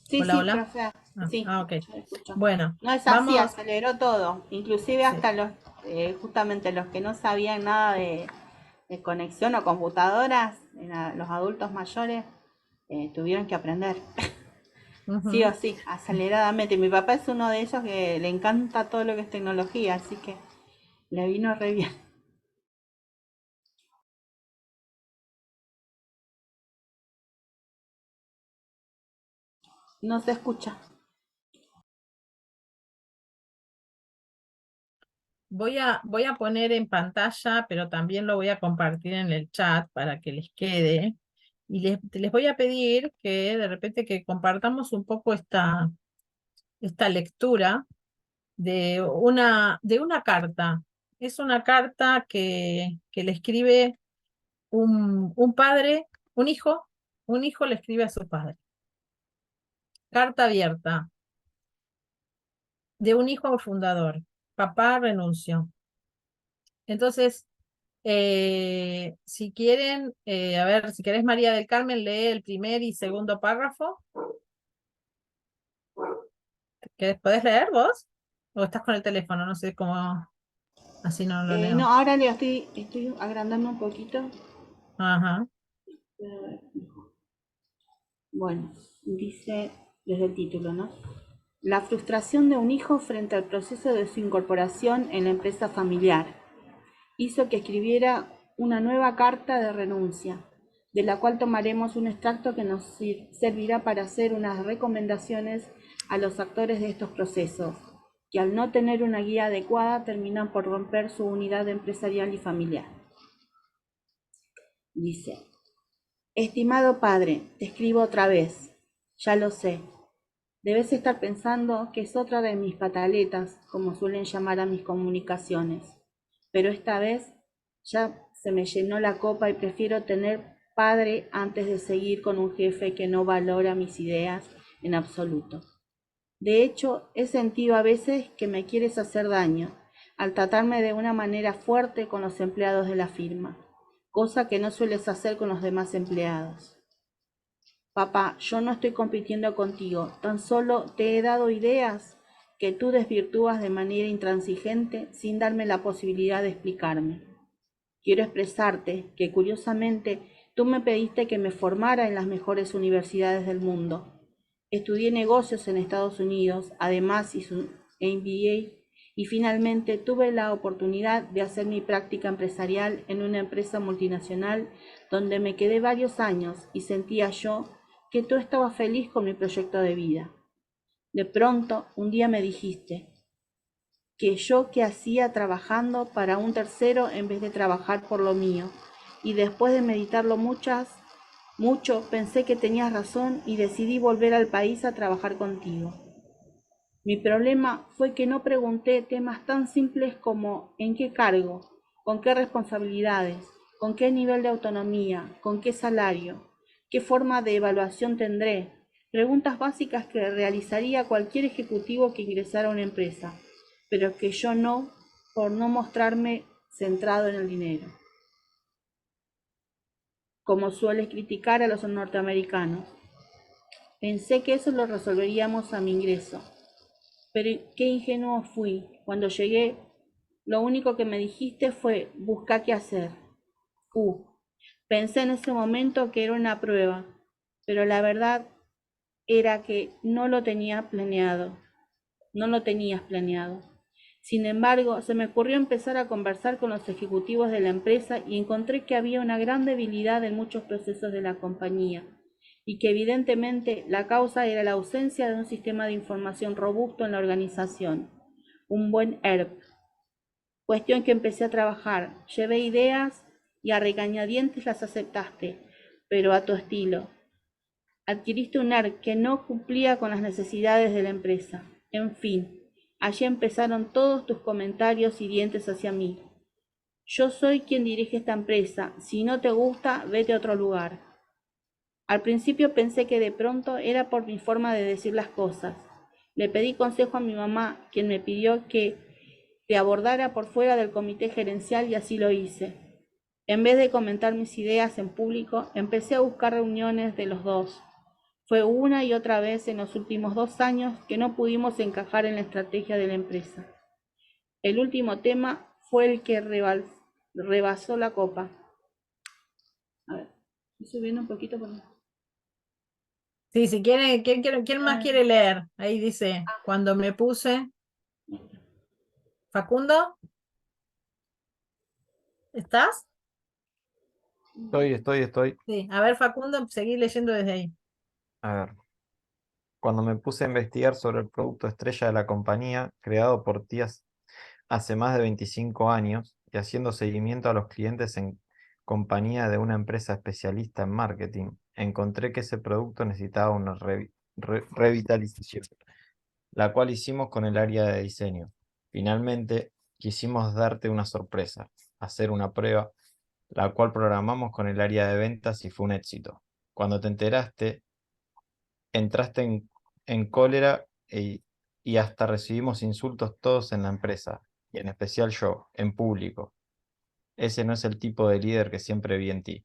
Sí, Hola, sí, hola. profe. Sí, Ok. yo lo escucho. Bueno, No es así, vamos. aceleró todo. Inclusive Sí. hasta justamente los que no sabían nada de conexión o computadoras, los adultos mayores, tuvieron que aprender. Sí o Ujú. sí, aceleradamente. Mi papá es uno de ellos que le encanta todo lo que es tecnología, así que le vino re bien. No se escucha. Voy a poner en pantalla, pero también lo voy a compartir en el chat para que les quede. Y les voy a pedir que de repente que compartamos un poco esta lectura de una carta. Es una carta que le escribe un padre, un hijo le escribe a su padre. Carta abierta de un hijo al fundador. Papá renunció. Entonces, si quieren, a ver, si querés María del Carmen, lee el primer y segundo párrafo. ¿Podés leer vos? ¿O estás con el teléfono? No sé cómo, así no lo No, leo. ahora le estoy agrandando un poquito. Ajá. Bueno, dice desde el título, ¿no? La frustración de un hijo frente al proceso de su incorporación en la empresa familiar hizo que escribiera una nueva carta de renuncia, de la cual tomaremos un extracto que nos servirá para hacer unas recomendaciones a los actores de estos procesos, que al no tener una guía adecuada terminan por romper su unidad empresarial y familiar. Dice: estimado padre, te escribo otra vez. Ya lo sé. Debes estar pensando que es otra de mis pataletas, como suelen llamar a mis comunicaciones. Pero esta vez ya se me llenó la copa y prefiero tener padre antes de seguir con un jefe que no valora mis ideas en absoluto. De hecho, he sentido a veces que me quieres hacer daño al tratarme de una manera fuerte con los empleados de la firma, cosa que no sueles hacer con los demás empleados. Papá, yo no estoy compitiendo contigo, tan solo te he dado ideas que tú desvirtúas de manera intransigente sin darme la posibilidad de explicarme. Quiero expresarte que, curiosamente, tú me pediste que me formara en las mejores universidades del mundo. Estudié negocios en Estados Unidos, además hice un MBA y finalmente tuve la oportunidad de hacer mi práctica empresarial en una empresa multinacional donde me quedé varios años y sentía yo que tú estabas feliz con mi proyecto de vida. De pronto, un día me dijiste que yo qué hacía trabajando para un tercero en vez de trabajar por lo mío, y después de meditarlo mucho, pensé que tenías razón y decidí volver al país a trabajar contigo. Mi problema fue que no pregunté temas tan simples como ¿en qué cargo? ¿Con qué responsabilidades? ¿Con qué nivel de autonomía? ¿Con qué salario? ¿Qué forma de evaluación tendré? Preguntas básicas que realizaría cualquier ejecutivo que ingresara a una empresa, pero que yo no, por no mostrarme centrado en el dinero. Como sueles criticar a los norteamericanos. Pensé que eso lo resolveríamos a mi ingreso. Pero qué ingenuo fui. Cuando llegué, lo único que me dijiste fue, busca qué hacer. Pensé en ese momento que era una prueba, pero la verdad era que no lo tenía planeado. No lo tenías planeado. Sin embargo, se me ocurrió empezar a conversar con los ejecutivos de la empresa y encontré que había una gran debilidad en muchos procesos de la compañía y que evidentemente la causa era la ausencia de un sistema de información robusto en la organización, un buen ERP. Cuestión que empecé a trabajar, llevé ideas y a regañadientes las aceptaste, pero a tu estilo. Adquiriste un ERP que no cumplía con las necesidades de la empresa. En fin, allí empezaron todos tus comentarios hirientes hacia mí. Yo soy quien dirige esta empresa. Si no te gusta, vete a otro lugar. Al principio pensé que de pronto era por mi forma de decir las cosas. Le pedí consejo a mi mamá, quien me pidió que te abordara por fuera del comité gerencial y así lo hice. En vez de comentar mis ideas en público, empecé a buscar reuniones de los dos. Fue una y otra vez en los últimos 2 años que no pudimos encajar en la estrategia de la empresa. El último tema fue el que rebasó la copa. A ver, estoy subiendo un poquito por... Sí, si quiere, ¿quién más quiere leer? Ahí dice, cuando me puse. Facundo, ¿estás? Estoy. Sí, a ver, Facundo, seguí leyendo desde ahí. A ver. Cuando me puse a investigar sobre el producto estrella de la compañía, creado por tías hace más de 25 años y haciendo seguimiento a los clientes en compañía de una empresa especialista en marketing, encontré que ese producto necesitaba una revitalización, la cual hicimos con el área de diseño. Finalmente, quisimos darte una sorpresa, hacer una prueba, la cual programamos con el área de ventas y fue un éxito. Cuando te enteraste, entraste en cólera y hasta recibimos insultos todos en la empresa, y en especial yo, en público. Ese no es el tipo de líder que siempre vi en ti.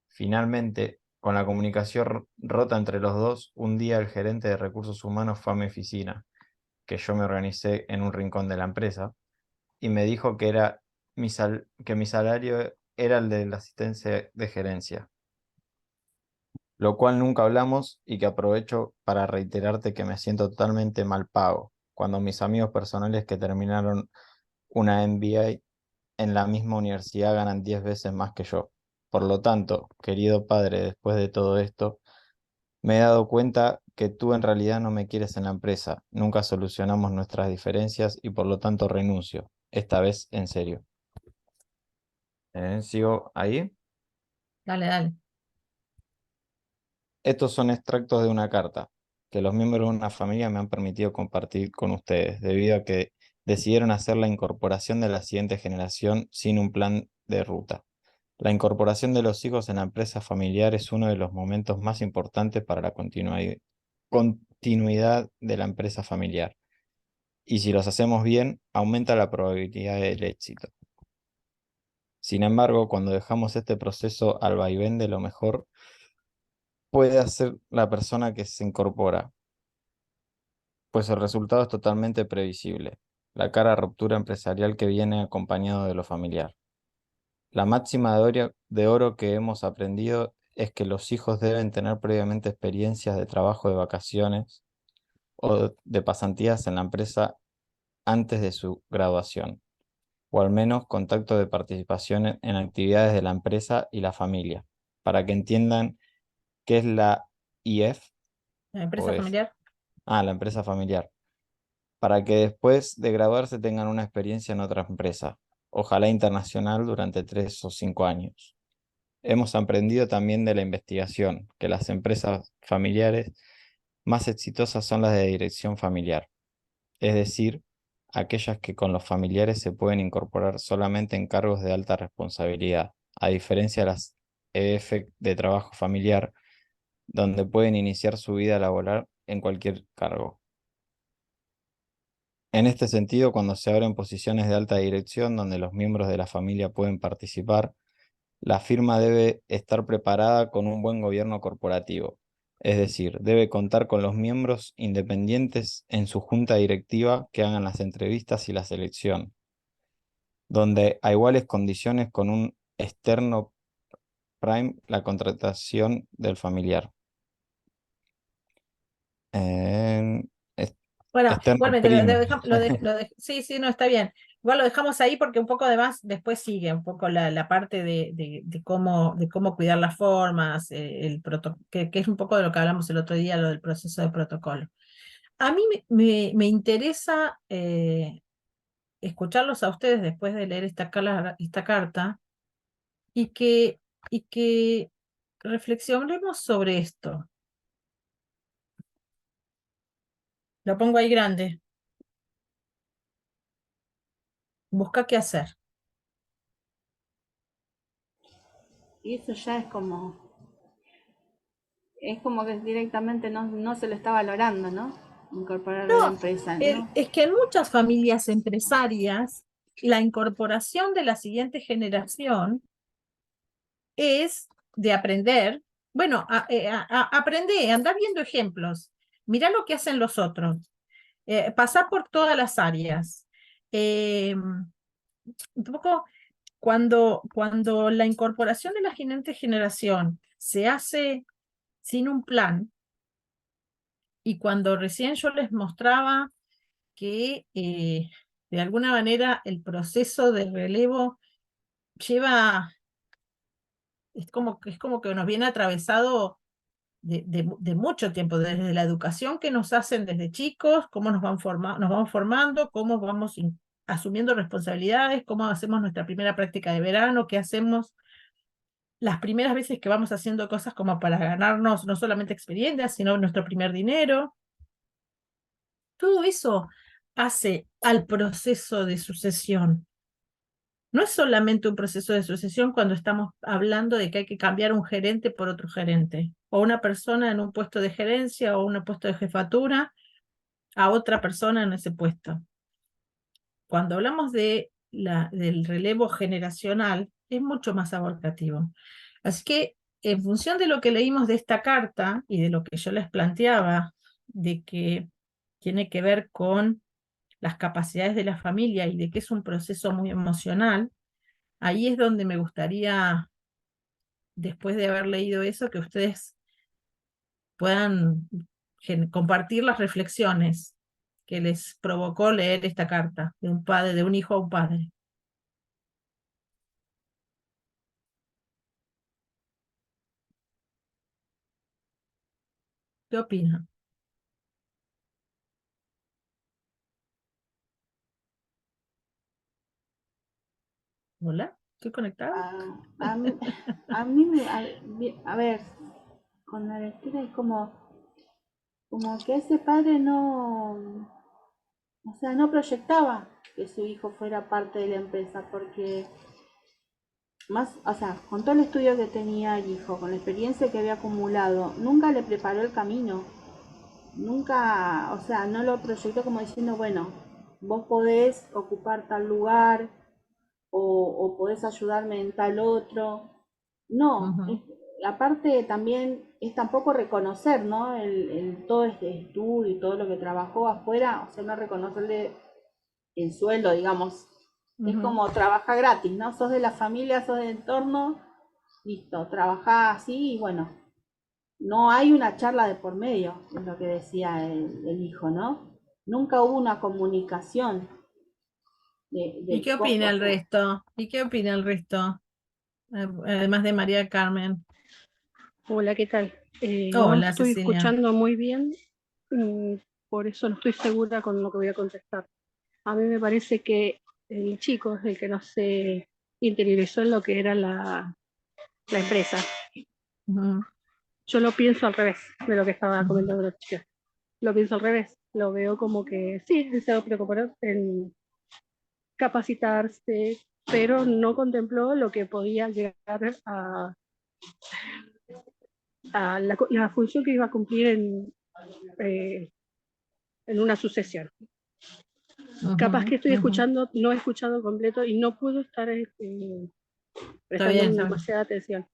Finalmente, con la comunicación rota entre los dos, un día el gerente de recursos humanos fue a mi oficina, que yo me organicé en un rincón de la empresa, y me dijo que mi salario era el de la asistencia de gerencia, lo cual nunca hablamos y que aprovecho para reiterarte que me siento totalmente mal pago, cuando mis amigos personales que terminaron una MBA en la misma universidad ganan 10 veces más que yo. Por lo tanto, querido padre, después de todo esto, me he dado cuenta que tú en realidad no me quieres en la empresa, nunca solucionamos nuestras diferencias y por lo tanto renuncio, esta vez en serio. ¿Sigo ahí? Dale, dale. Estos son extractos de una carta que los miembros de una familia me han permitido compartir con ustedes, debido a que decidieron hacer la incorporación de la siguiente generación sin un plan de ruta. La incorporación de los hijos en la empresa familiar es uno de los momentos más importantes para la continuidad de la empresa familiar. Y si los hacemos bien, aumenta la probabilidad del éxito. Sin embargo, cuando dejamos este proceso al vaivén de lo mejor, puede hacer la persona que se incorpora, pues el resultado es totalmente previsible, la cara ruptura empresarial que viene acompañado de lo familiar. La máxima de oro que hemos aprendido es que los hijos deben tener previamente experiencias de trabajo de vacaciones o de pasantías en la empresa antes de su graduación, o al menos contacto de participación en actividades de la empresa y la familia, para que entiendan qué es la IF La o empresa F. familiar. La empresa familiar, para que después de graduarse tengan una experiencia en otra empresa, ojalá internacional durante 3 o 5 años. Hemos aprendido también de la investigación que las empresas familiares más exitosas son las de dirección familiar, es decir, aquellas que con los familiares se pueden incorporar solamente en cargos de alta responsabilidad, a diferencia de las EF de trabajo familiar, donde pueden iniciar su vida laboral en cualquier cargo. En este sentido, cuando se abren posiciones de alta dirección donde los miembros de la familia pueden participar, la firma debe estar preparada con un buen gobierno corporativo, es decir, debe contar con los miembros independientes en su junta directiva que hagan las entrevistas y la selección, donde a iguales condiciones con un externo prime la contratación del familiar. Bueno, Externo igualmente prime. sí, sí, no, está bien. Igual lo dejamos ahí porque un poco de más después sigue un poco la parte de cómo cuidar las formas, que es un poco de lo que hablamos el otro día, lo del proceso de protocolo. A mí me interesa escucharlos a ustedes después de leer esta carta y que reflexionemos sobre esto. Lo pongo ahí grande. Busca qué hacer. Y eso ya es como que directamente no se lo está valorando, ¿no? Incorporarlo a la No, empresa, ¿no? es que en muchas familias empresarias, la incorporación de la siguiente generación es de aprender bueno, aprende, anda viendo ejemplos, mira lo que hacen los otros, pasá por todas las áreas. Un poco cuando la incorporación de la siguiente generación se hace sin un plan, y cuando recién yo les mostraba que de alguna manera el proceso de relevo lleva, es como que nos viene atravesado de mucho tiempo, desde la educación que nos hacen desde chicos, cómo nos vamos formando, cómo vamos asumiendo responsabilidades, cómo hacemos nuestra primera práctica de verano, qué hacemos las primeras veces que vamos haciendo cosas como para ganarnos no solamente experiencias, sino nuestro primer dinero. Todo eso hace al proceso de sucesión. No es solamente un proceso de sucesión cuando estamos hablando de que hay que cambiar un gerente por otro gerente, o una persona en un puesto de gerencia o un puesto de jefatura a otra persona en ese puesto. Cuando hablamos del relevo generacional, es mucho más abarcativo. Así que, en función de lo que leímos de esta carta y de lo que yo les planteaba, de que tiene que ver con las capacidades de la familia y de que es un proceso muy emocional, ahí es donde me gustaría, después de haber leído eso, que ustedes puedan compartir las reflexiones que les provocó leer esta carta de un padre, de un hijo a un padre. ¿Qué opinan? ¿Hola? ¿Estoy conectada? A mí, a mí a ver, con la lectura es como que ese padre no, o sea, no proyectaba que su hijo fuera parte de la empresa, porque más, o sea, con todo el estudio que tenía el hijo, con la experiencia que había acumulado, nunca le preparó el camino, nunca, o sea, no lo proyectó como diciendo, bueno, vos podés ocupar tal lugar o podés ayudarme en tal otro. No, aparte también es tampoco reconocer, ¿no? Todo este estudio y todo lo que trabajó afuera, o sea, no reconocerle el sueldo, digamos. Es como trabajar gratis, ¿no? Sos de la familia, sos del entorno, listo, trabajás así y bueno, no hay una charla de por medio, es lo que decía el hijo, ¿no? Nunca hubo una comunicación ¿Y qué cómo, opina o el sea, resto? ¿Y qué opina el resto? Además de María Carmen. Hola, ¿qué tal? No Hola, estoy Cecilia. escuchando muy bien, por eso no estoy segura con lo que voy a contestar. A mí me parece que el chico es el que no se interiorizó en lo que era la empresa. Yo lo pienso al revés de lo que estaba comentando la chica. Lo pienso al revés. Lo veo como que sí, él se va a preocupar en capacitarse, pero no contempló lo que podía llegar a la función que iba a cumplir en una sucesión. Capaz que estoy escuchando, no he escuchado completo y no puedo estar Está prestando bien, está bien. demasiada atención.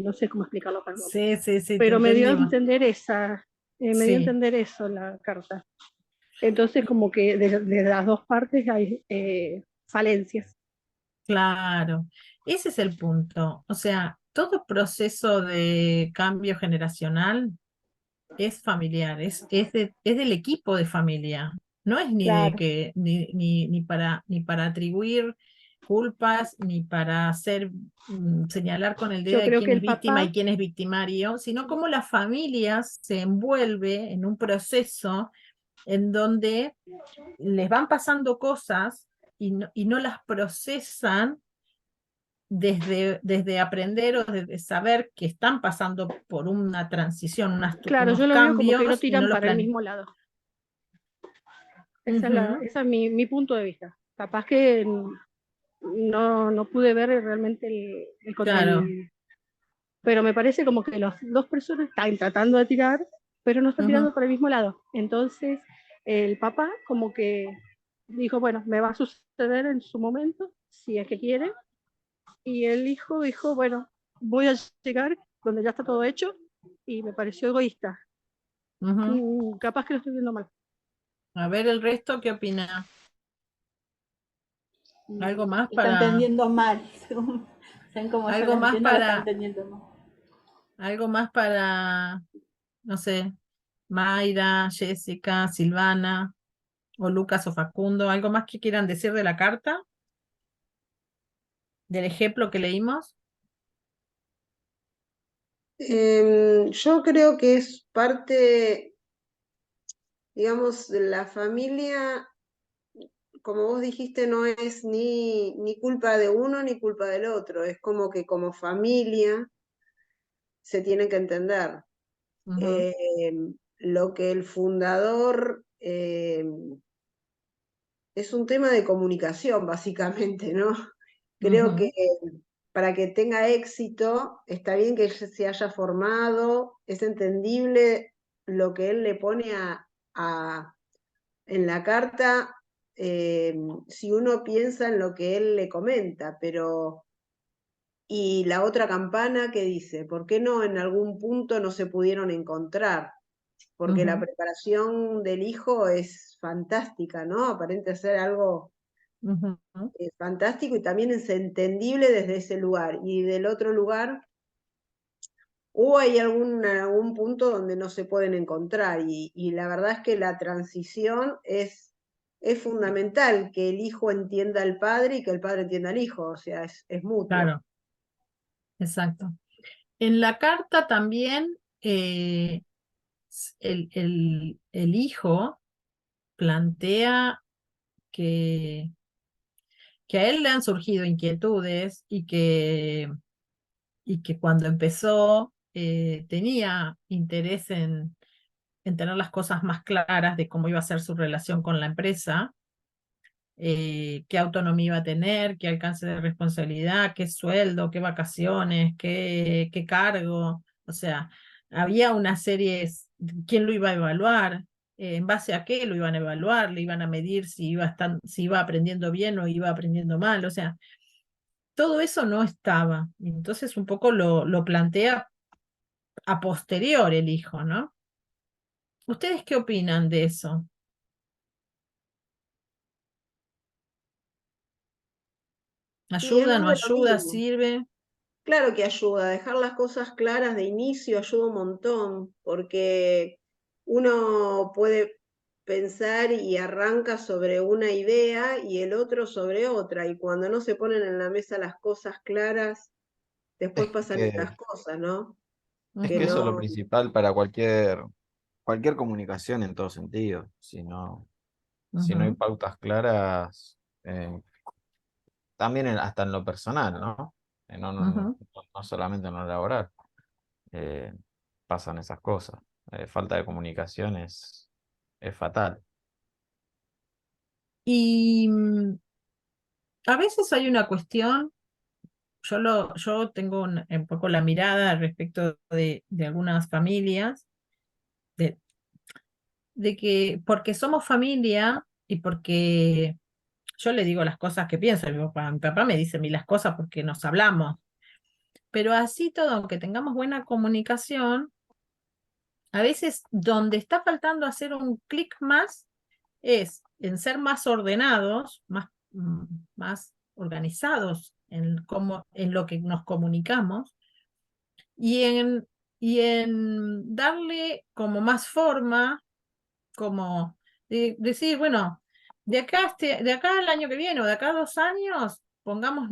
No sé cómo explicarlo, perdón. Sí, sí, sí, te Pero me dio a entendimos. entender me dio a Sí, entender eso la carta. Entonces, como que de las dos partes hay falencias. claro. Ese es el punto. O sea, todo proceso de cambio generacional es familiar, es del equipo de familia. No es ni de Claro. que, ni para atribuir culpas, ni para señalar con el dedo Yo de creo quién que es el víctima y papá, quién es victimario, sino cómo la familia se envuelve en un proceso en donde les van pasando cosas y no las procesan desde aprender o desde saber que están pasando por una transición, claro, yo unos lo veo como que no cambios y no tiran los para el planean. mismo lado. Esa es mi punto de vista. Capaz que no pude ver realmente el Claro. pero me parece como que las dos personas están tratando de tirar, pero no están Ujú. tirando por el mismo lado. Entonces, el papá como que dijo, bueno, me va a suceder en su momento, si es que quiere, y el hijo dijo, bueno, voy a llegar donde ya está todo hecho, y me pareció egoísta. Capaz que lo estoy viendo mal. A ver el resto, ¿qué opina? ¿Algo más Está para, entendiendo mal. Según como yo algo lo más entiendo, lo está para, entendiendo mal. algo más para, no sé, Mayra, Jessica, Silvana, o Lucas o Facundo? ¿Algo más que quieran decir de la carta? ¿Del ejemplo que leímos? Yo creo que es parte, digamos, de la familia, como vos dijiste, no es ni culpa de uno ni culpa del otro, es como que como familia se tiene que entender. Ujú, Lo que el fundador es un tema de comunicación, básicamente, ¿no? Creo que ujú, para que tenga éxito, está bien que se haya formado, es entendible lo que él le pone en la carta, si uno piensa en lo que él le comenta, pero... Y la otra campana que dice, ¿por qué no en algún punto no se pudieron encontrar? Porque la ujú, preparación del hijo es fantástica, ¿no? Aparenta ser algo ujú. fantástico y también es entendible desde ese lugar. Y del otro lugar, hubo ahí algún punto donde no se pueden encontrar y la verdad es que la transición es fundamental, que el hijo entienda al padre y que el padre entienda al hijo, o sea, es mutuo. Claro, exacto. En la carta también el hijo plantea que, que a él le han surgido inquietudes y que cuando empezó tenía interés en tener las cosas más claras de cómo iba a ser su relación con la empresa, qué autonomía iba a tener, qué alcance de responsabilidad, qué sueldo, qué vacaciones, qué cargo. O sea, había una serie, quién lo iba a evaluar, en base a qué lo iban a evaluar, le iban a medir si iba aprendiendo bien o iba aprendiendo mal. O sea, todo eso no estaba. Entonces un poco lo plantea a posterior el hijo, ¿no? ¿Ustedes qué opinan de eso? Y es ¿Ayuda, más no de lo ayuda, mismo. sirve? Claro que ayuda, dejar las cosas claras de inicio ayuda un montón, porque uno puede pensar y arranca sobre una idea y el otro sobre otra, y cuando no se ponen en la mesa las cosas claras, después Es pasan que, estas cosas, ¿no? es Que que Ujú, eso es lo no, principal para cualquier comunicación en todo sentido. Si no hay ujú, pautas claras, también hasta en lo personal, ¿no? ujú. No solamente en lo laboral, eh, pasan esas cosas. Falta de comunicación es fatal. Y a veces hay una cuestión, yo tengo un poco la mirada respecto de algunas familias, de, de que porque somos familia y porque yo le digo las cosas que pienso, mi papá me dice a mí las cosas porque nos hablamos, pero así todo, aunque tengamos buena comunicación, a veces donde está faltando hacer un clic más es en ser más ordenados, más organizados en lo que nos comunicamos y en darle como más forma, como decir, bueno, de acá al año que viene o de acá a 2 años, pongamos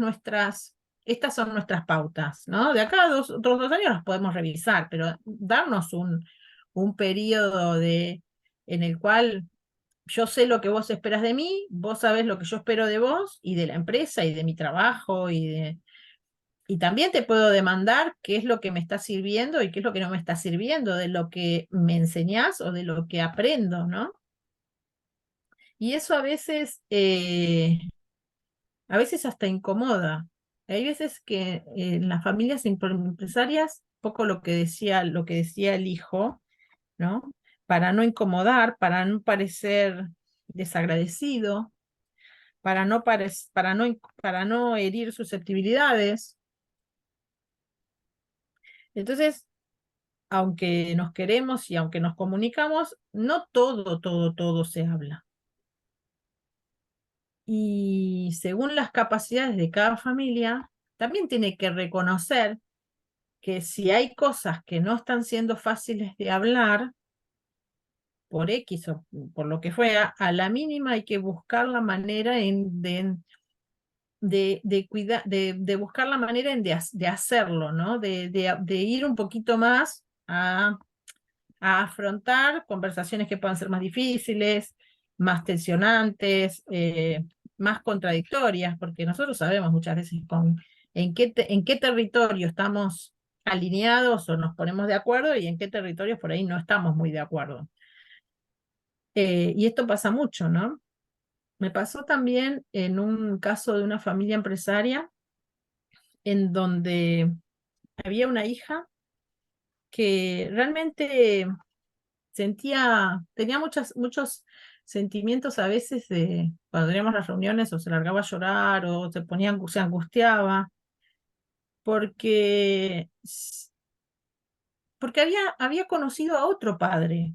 estas son nuestras pautas, ¿no? De acá a otros 2 años las podemos revisar, pero darnos un periodo en el cual yo sé lo que vos esperas de mí, vos sabés lo que yo espero de vos y de la empresa y de mi trabajo y también te puedo demandar qué es lo que me está sirviendo y qué es lo que no me está sirviendo, de lo que me enseñás o de lo que aprendo, ¿no? Y eso a veces hasta incomoda. Hay veces que en las familias empresarias, poco lo que decía el hijo, ¿no? Para no incomodar, para no parecer desagradecido, para no herir susceptibilidades. Entonces, aunque nos queremos y aunque nos comunicamos, no todo se habla. Y según las capacidades de cada familia, también tiene que reconocer que si hay cosas que no están siendo fáciles de hablar, por X o por lo que fuera, a la mínima hay que buscar la manera de buscar la manera de hacerlo, ¿no? De ir un poquito más a afrontar conversaciones que puedan ser más difíciles, más tensionantes, más contradictorias, porque nosotros sabemos muchas veces en qué territorio estamos alineados o nos ponemos de acuerdo y en qué territorios por ahí no estamos muy de acuerdo. Y esto pasa mucho, ¿no? Me pasó también en un caso de una familia empresaria en donde había una hija que realmente tenía muchos sentimientos a veces de cuando teníamos las reuniones o se largaba a llorar o se angustiaba, porque, porque había conocido a otro padre.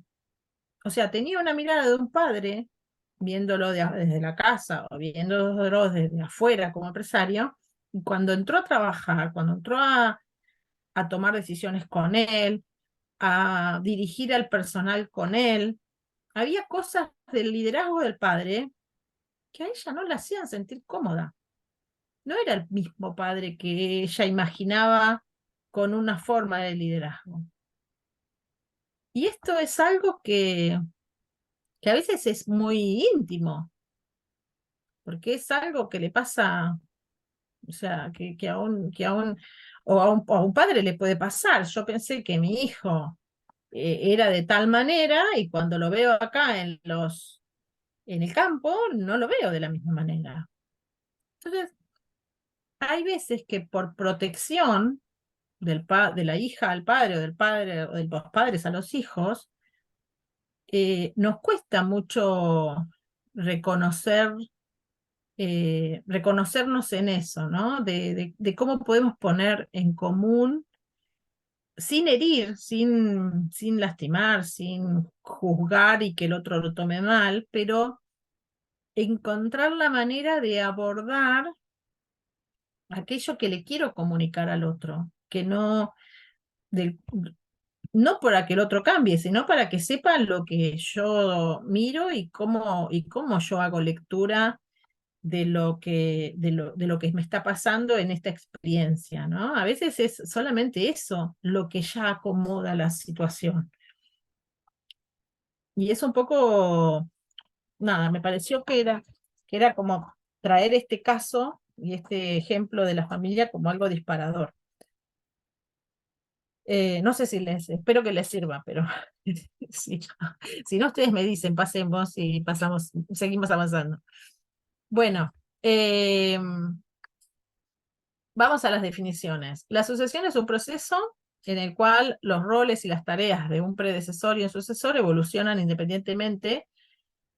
O sea, tenía una mirada de un padre, viéndolo desde la casa o viéndolo desde afuera como empresario, y cuando entró a trabajar, cuando entró a tomar decisiones con él, a dirigir al personal con él, había cosas del liderazgo del padre que a ella no la hacían sentir cómoda. No era el mismo padre que ella imaginaba con una forma de liderazgo. Y esto es algo que a veces es muy íntimo, porque es algo que le pasa, o sea, a un padre le puede pasar. Yo pensé que mi hijo era de tal manera y cuando lo veo acá en el campo, no lo veo de la misma manera. Entonces, hay veces que por protección de la hija al padre o del padre o de los padres a los hijos, nos cuesta mucho reconocer, reconocernos en eso, ¿no? De cómo podemos poner en común, sin herir, sin lastimar, sin juzgar y que el otro lo tome mal, pero encontrar la manera de abordar aquello que le quiero comunicar al otro, que no para que el otro cambie, sino para que sepa lo que yo miro y cómo yo hago lectura de lo que me está pasando en esta experiencia, ¿no? A veces es solamente eso lo que ya acomoda la situación. Y es un poco, nada, me pareció que era como traer este caso y este ejemplo de la familia como algo disparador. No sé espero que les sirva, pero si no, ustedes me dicen, pasemos y seguimos avanzando. Bueno, vamos a las definiciones. La sucesión es un proceso en el cual los roles y las tareas de un predecesor y un sucesor evolucionan independientemente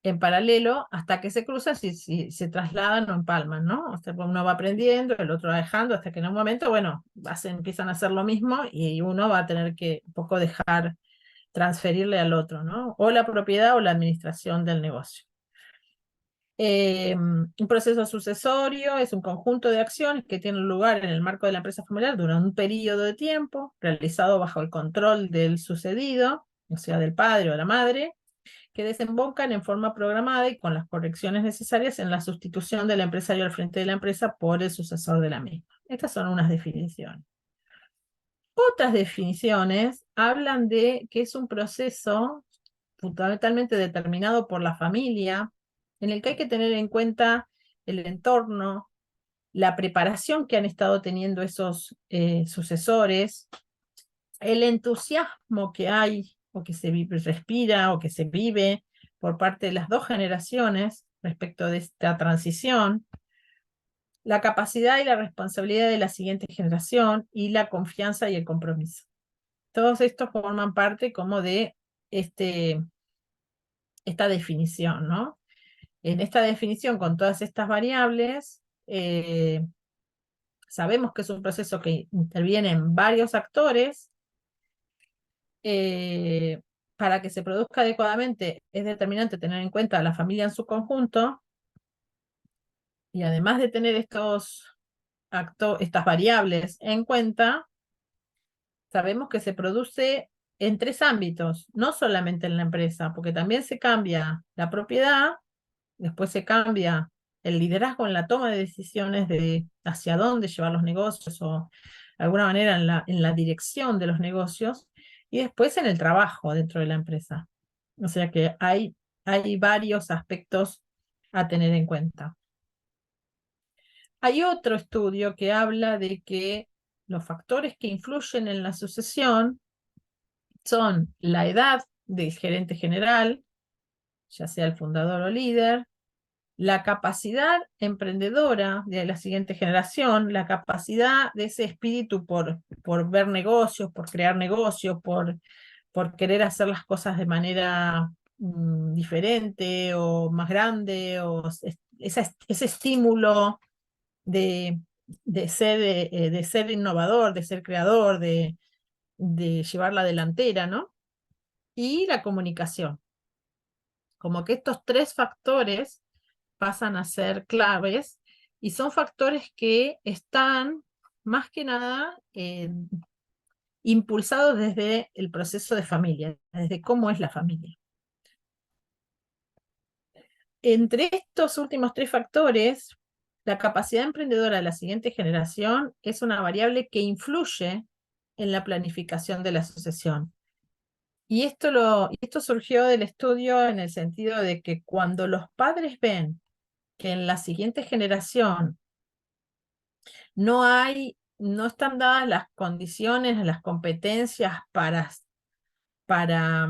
en paralelo hasta que se cruzan si se trasladan o empalman, ¿no? O sea, uno va aprendiendo, el otro va dejando, hasta que en un momento, bueno, empiezan a hacer lo mismo y uno va a tener que un poco dejar, transferirle al otro, ¿no? O la propiedad o la administración del negocio. Un proceso sucesorio es un conjunto de acciones que tienen lugar en el marco de la empresa familiar durante un periodo de tiempo, realizado bajo el control del sucedido, o sea, del padre o la madre, que desembocan en forma programada y con las correcciones necesarias en la sustitución del empresario al frente de la empresa por el sucesor de la misma. Estas son unas definiciones. Otras definiciones hablan de que es un proceso fundamentalmente determinado por la familia, en el que hay que tener en cuenta el entorno, la preparación que han estado teniendo esos sucesores, el entusiasmo que hay o que se respira o que se vive por parte de las dos generaciones respecto de esta transición, la capacidad y la responsabilidad de la siguiente generación y la confianza y el compromiso. Todos estos forman parte como de esta definición, ¿no? En esta definición, con todas estas variables, sabemos que es un proceso que intervienen varios actores para que se produzca adecuadamente es determinante tener en cuenta a la familia en su conjunto, y además de tener estas variables en cuenta, sabemos que se produce en 3 ámbitos, no solamente en la empresa, porque también se cambia la propiedad, después se cambia el liderazgo en la toma de decisiones de hacia dónde llevar los negocios o de alguna manera en la dirección de los negocios, y después en el trabajo dentro de la empresa. O sea que hay varios aspectos a tener en cuenta. Hay otro estudio que habla de que los factores que influyen en la sucesión son la edad del gerente general, ya sea el fundador o líder, la capacidad emprendedora de la siguiente generación, la capacidad de ese espíritu por ver negocios, por crear negocios, por querer hacer las cosas de manera diferente o más grande, o ese estímulo de ser innovador, de ser creador, de llevar la delantera, ¿no? Y la comunicación. Como que estos 3 factores pasan a ser claves, y son factores que están más que nada impulsados desde el proceso de familia, desde cómo es la familia. Entre estos últimos 3 factores, la capacidad emprendedora de la siguiente generación es una variable que influye en la planificación de la sucesión. Y esto surgió del estudio en el sentido de que cuando los padres ven que en la siguiente generación no están dadas las condiciones, las competencias para, para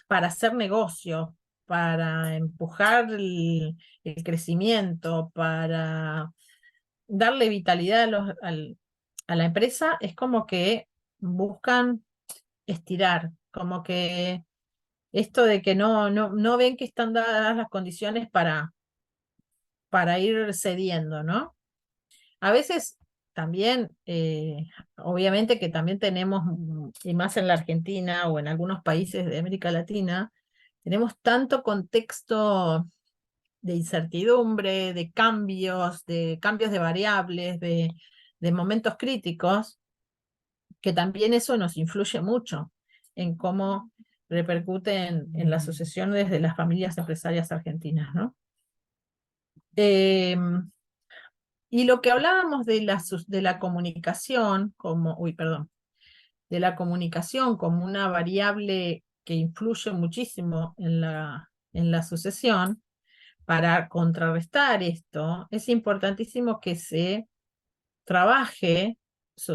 hacer negocio, para empujar el crecimiento, para darle vitalidad a la empresa, es como que buscan estirar, como que esto de que no ven que están dadas las condiciones para ir cediendo, ¿no? A veces también, obviamente que también tenemos, y más en la Argentina o en algunos países de América Latina, tenemos tanto contexto de incertidumbre, de cambios de variables, de momentos críticos, que también eso nos influye mucho en cómo repercute en la sucesión desde las familias empresarias argentinas, ¿no? Y lo que hablábamos de la comunicación de la comunicación como una variable que influye muchísimo en la sucesión, para contrarrestar esto, es importantísimo que se trabaje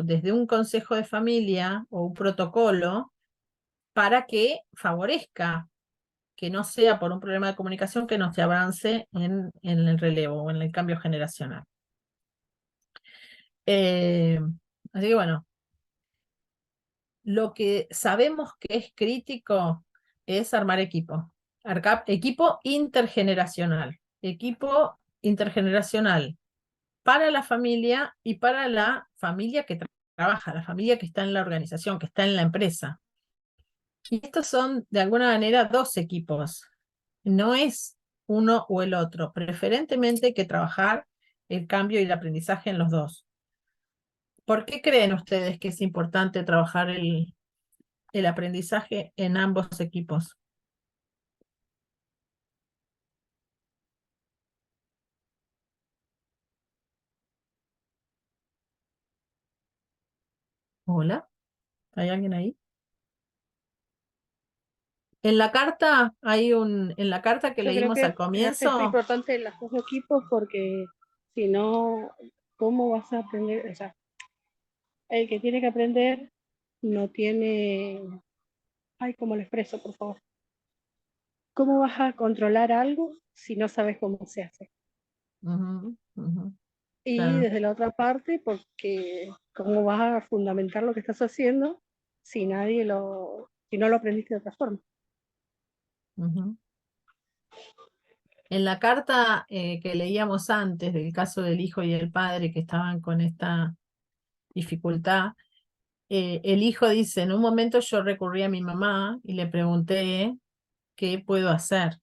desde un consejo de familia o un protocolo para que favorezca que no sea por un problema de comunicación que no se avance en el relevo o en el cambio generacional. Así que bueno, lo que sabemos que es crítico es armar equipo. Equipo intergeneracional. Equipo intergeneracional para la familia y para la familia que trabaja, la familia que está en la organización, que está en la empresa. Y estos son, de alguna manera, 2 equipos. No es uno o el otro. Preferentemente hay que trabajar el cambio y el aprendizaje en los 2. ¿Por qué creen ustedes que es importante trabajar el aprendizaje en ambos equipos? Hola, ¿hay alguien ahí? En la carta en la carta que Yo creo leímos que al es comienzo, importante los 2 equipos porque si no, ¿cómo vas a aprender? O sea, el que tiene que aprender no tiene... Ay, ¿cómo lo expreso, por favor? ¿Cómo vas a controlar algo si no sabes cómo se hace? Y claro. desde la otra parte, porque ¿cómo vas a fundamentar lo que estás haciendo si no lo aprendiste de otra forma? En la carta que leíamos antes del caso del hijo y el padre que estaban con esta dificultad, el hijo dice, en un momento yo recurrí a mi mamá y le pregunté qué puedo hacer.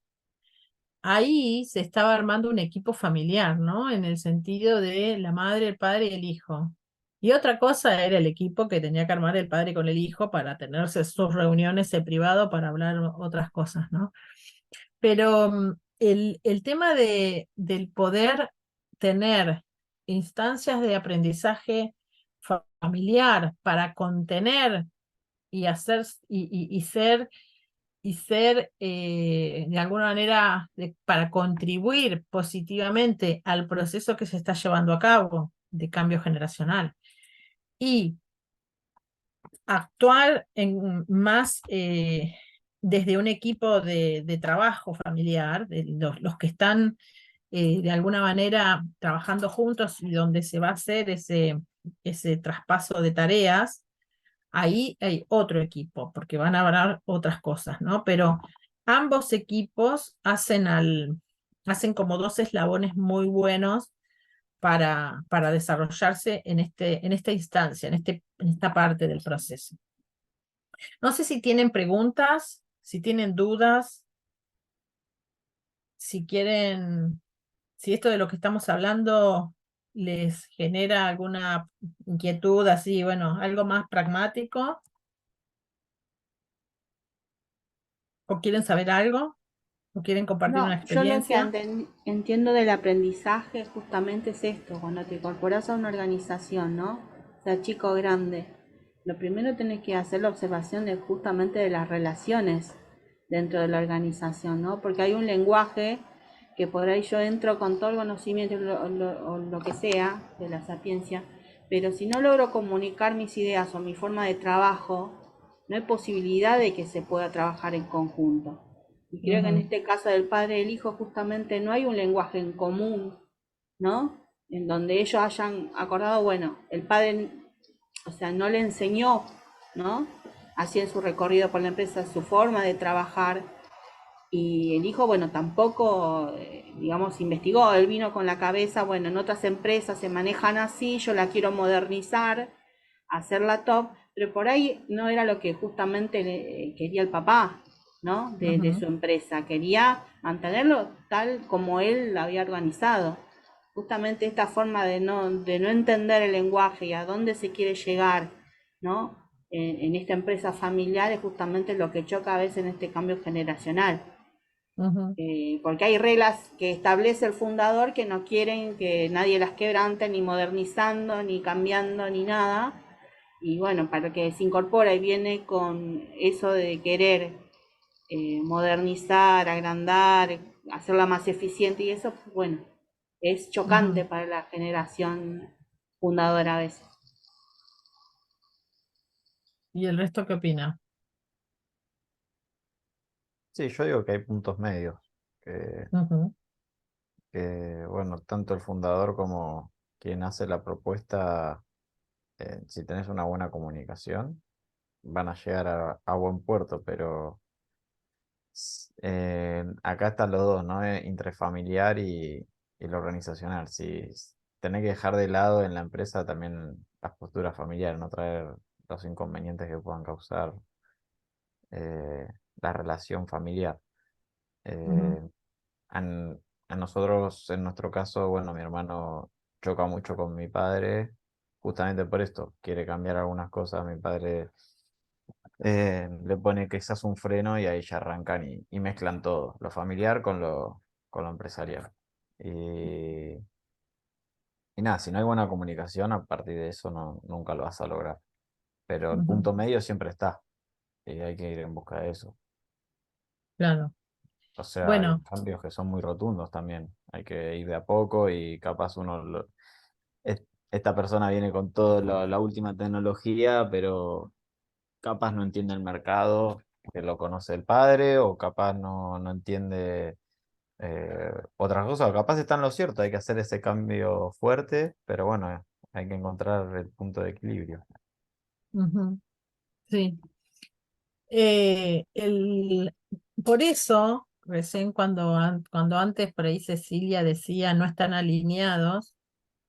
Ahí se estaba armando un equipo familiar, ¿no? En el sentido de la madre, el padre y el hijo. Y otra cosa era el equipo que tenía que armar el padre con el hijo para tenerse sus reuniones en privado para hablar otras cosas, ¿no? Pero el tema del poder tener instancias de aprendizaje familiar para contener y hacer y ser de alguna manera para contribuir positivamente al proceso que se está llevando a cabo de cambio generacional y actuar más desde un equipo de trabajo familiar, de los que están de alguna manera trabajando juntos y donde se va a hacer ese traspaso de tareas. Ahí hay otro equipo, porque van a haber otras cosas, ¿no? Pero ambos equipos hacen como dos eslabones muy buenos para desarrollarse en esta instancia, en esta parte del proceso. No sé si tienen preguntas, si tienen dudas, si quieren, si esto de lo que estamos hablando les genera alguna inquietud así, bueno, algo más pragmático. ¿O quieren saber algo? ¿O quieren compartir una No, yo lo que experiencia? entiendo del aprendizaje justamente es esto, cuando te incorporas a una organización, ¿no? O sea, chico o grande, lo primero tenés que hacer la observación de justamente de las relaciones dentro de la organización, ¿no? Porque hay un lenguaje que por ahí yo entro con todo el conocimiento o lo que sea de la sapiencia, pero si no logro comunicar mis ideas o mi forma de trabajo, no hay posibilidad de que se pueda trabajar en conjunto. Y creo que en este caso del padre y el hijo justamente no hay un lenguaje en común, ¿no? En donde ellos hayan acordado, bueno, el padre, o sea, no le enseñó, ¿no? Así en su recorrido por la empresa, su forma de trabajar. Y el hijo, bueno, tampoco, digamos, investigó. Él vino con la cabeza, bueno, en otras empresas se manejan así, yo la quiero modernizar, hacerla top, pero por ahí no era lo que justamente quería el papá, ¿no? De su empresa. Quería mantenerlo tal como él lo había organizado. Justamente esta forma de no entender el lenguaje y a dónde se quiere llegar, ¿no? En esta empresa familiar es justamente lo que choca a veces en este cambio generacional. Porque hay reglas que establece el fundador que no quieren que nadie las quebrante, ni modernizando, ni cambiando, ni nada. Y bueno, para que se incorpora y viene con eso de querer modernizar, agrandar, hacerla más eficiente y eso, bueno, es chocante para la generación fundadora a veces. ¿Y el resto qué opina? Sí, yo digo que hay puntos medios, que, bueno, tanto el fundador como quien hace la propuesta, si tenés una buena comunicación, van a llegar a buen puerto, pero acá están los dos, ¿no? Intrafamiliar y lo organizacional. Si tenés que dejar de lado en la empresa también las posturas familiares, no traer los inconvenientes que puedan causar eh, la relación familiar. Eh, a, a nosotros, en nuestro caso, bueno, mi hermano choca mucho con mi padre, justamente por esto, quiere cambiar algunas cosas, mi padre le pone quizás un freno y ahí ya arrancan y mezclan todo, lo familiar con lo empresarial. Y, y nada, si no hay buena comunicación, a partir de eso nunca lo vas a lograr. Pero el punto medio siempre está, y hay que ir en busca de eso. Claro. O sea, hay Bueno, cambios que son muy rotundos también. Hay que ir de a poco y capaz esta persona viene con toda la última tecnología, pero capaz no entiende el mercado que lo conoce el padre, o capaz no entiende otras cosas, o capaz está en lo cierto, hay que hacer ese cambio fuerte, pero bueno, hay que encontrar el punto de equilibrio. sí. Eh, el, por eso, recién cuando antes por ahí Cecilia decía no están alineados,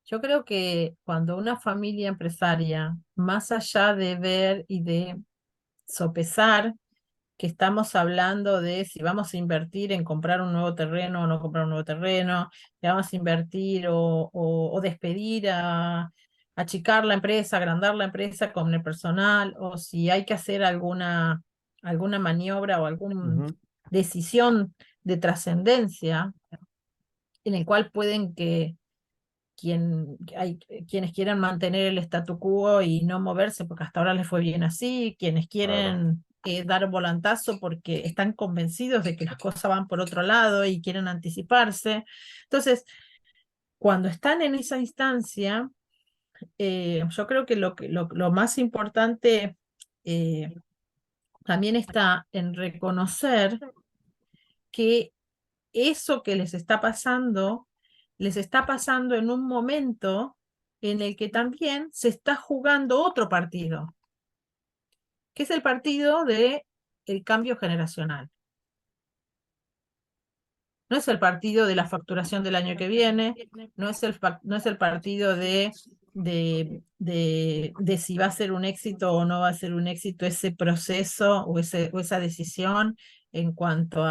Yo creo que cuando una familia empresaria, más allá de ver y de sopesar que estamos hablando de si vamos a invertir en comprar un nuevo terreno o no comprar un nuevo terreno, si vamos a invertir o despedir achicar la empresa, agrandar la empresa con el personal, o si hay que hacer alguna maniobra o alguna Ujú. decisión de trascendencia en el cual pueden que hay quienes quieran mantener el statu quo y no moverse porque hasta ahora les fue bien así, quienes Claro. quieren dar volantazo porque están convencidos de que las cosas van por otro lado y quieren anticiparse. Entonces, cuando están en esa instancia, yo creo que lo más importante también está en reconocer que eso que les está pasando en un momento en el que también se está jugando otro partido, que es el partido del cambio generacional. No es el partido de la facturación del año que viene, no es el partido de si va a ser un éxito o no va a ser un éxito ese proceso o esa decisión en cuanto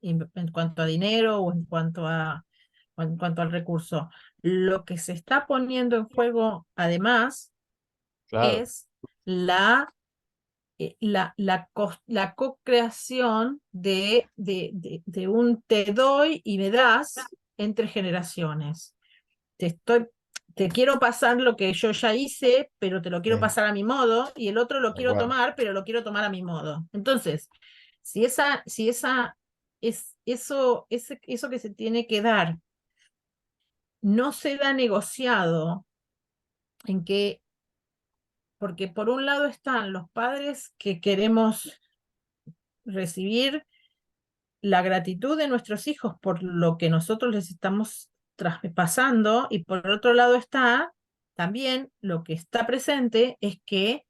en cuanto a dinero o en cuanto al recurso. Lo que se está poniendo en juego, además, Claro. es la co-creación de un te doy y me das entre generaciones. Te quiero pasar lo que yo ya hice, pero te lo quiero Sí, pasar a mi modo, y el otro lo tal quiero cual. tomar, pero lo quiero tomar a mi modo. Entonces, eso que se tiene que dar no se da negociado en que, porque por un lado están los padres que queremos recibir la gratitud de nuestros hijos por lo que nosotros les estamos traspasando, y por otro lado está también lo que está presente es que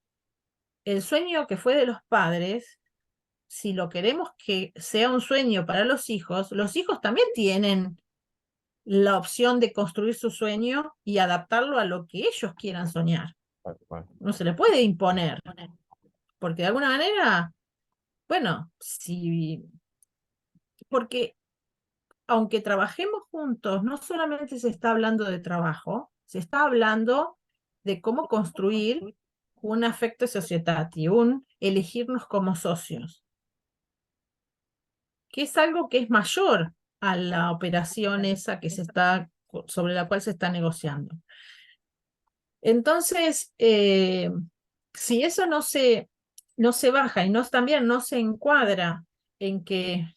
el sueño que fue de los padres, si lo queremos que sea un sueño para los hijos también tienen la opción de construir su sueño y adaptarlo a lo que ellos quieran soñar. Tal cual. No se le puede imponer, porque de alguna manera, bueno, porque aunque trabajemos juntos, no solamente se está hablando de trabajo, se está hablando de cómo construir un affecto societati, un elegirnos como socios, que es algo que es mayor a la operación esa sobre la cual se está negociando. Entonces, si eso no se baja y también no se encuadra en que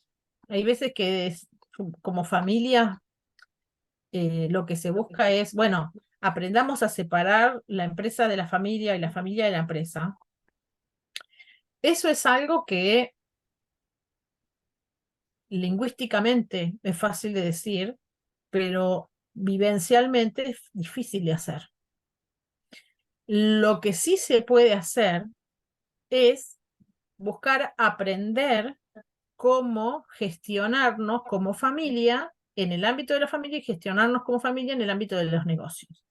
hay veces que como familia lo que se busca es, bueno, aprendamos a separar la empresa de la familia y la familia de la empresa. Eso es algo que lingüísticamente es fácil de decir, pero vivencialmente es difícil de hacer. Lo que sí se puede hacer es buscar aprender cómo gestionarnos como familia en el ámbito de la familia y gestionarnos como familia en el ámbito de los negocios.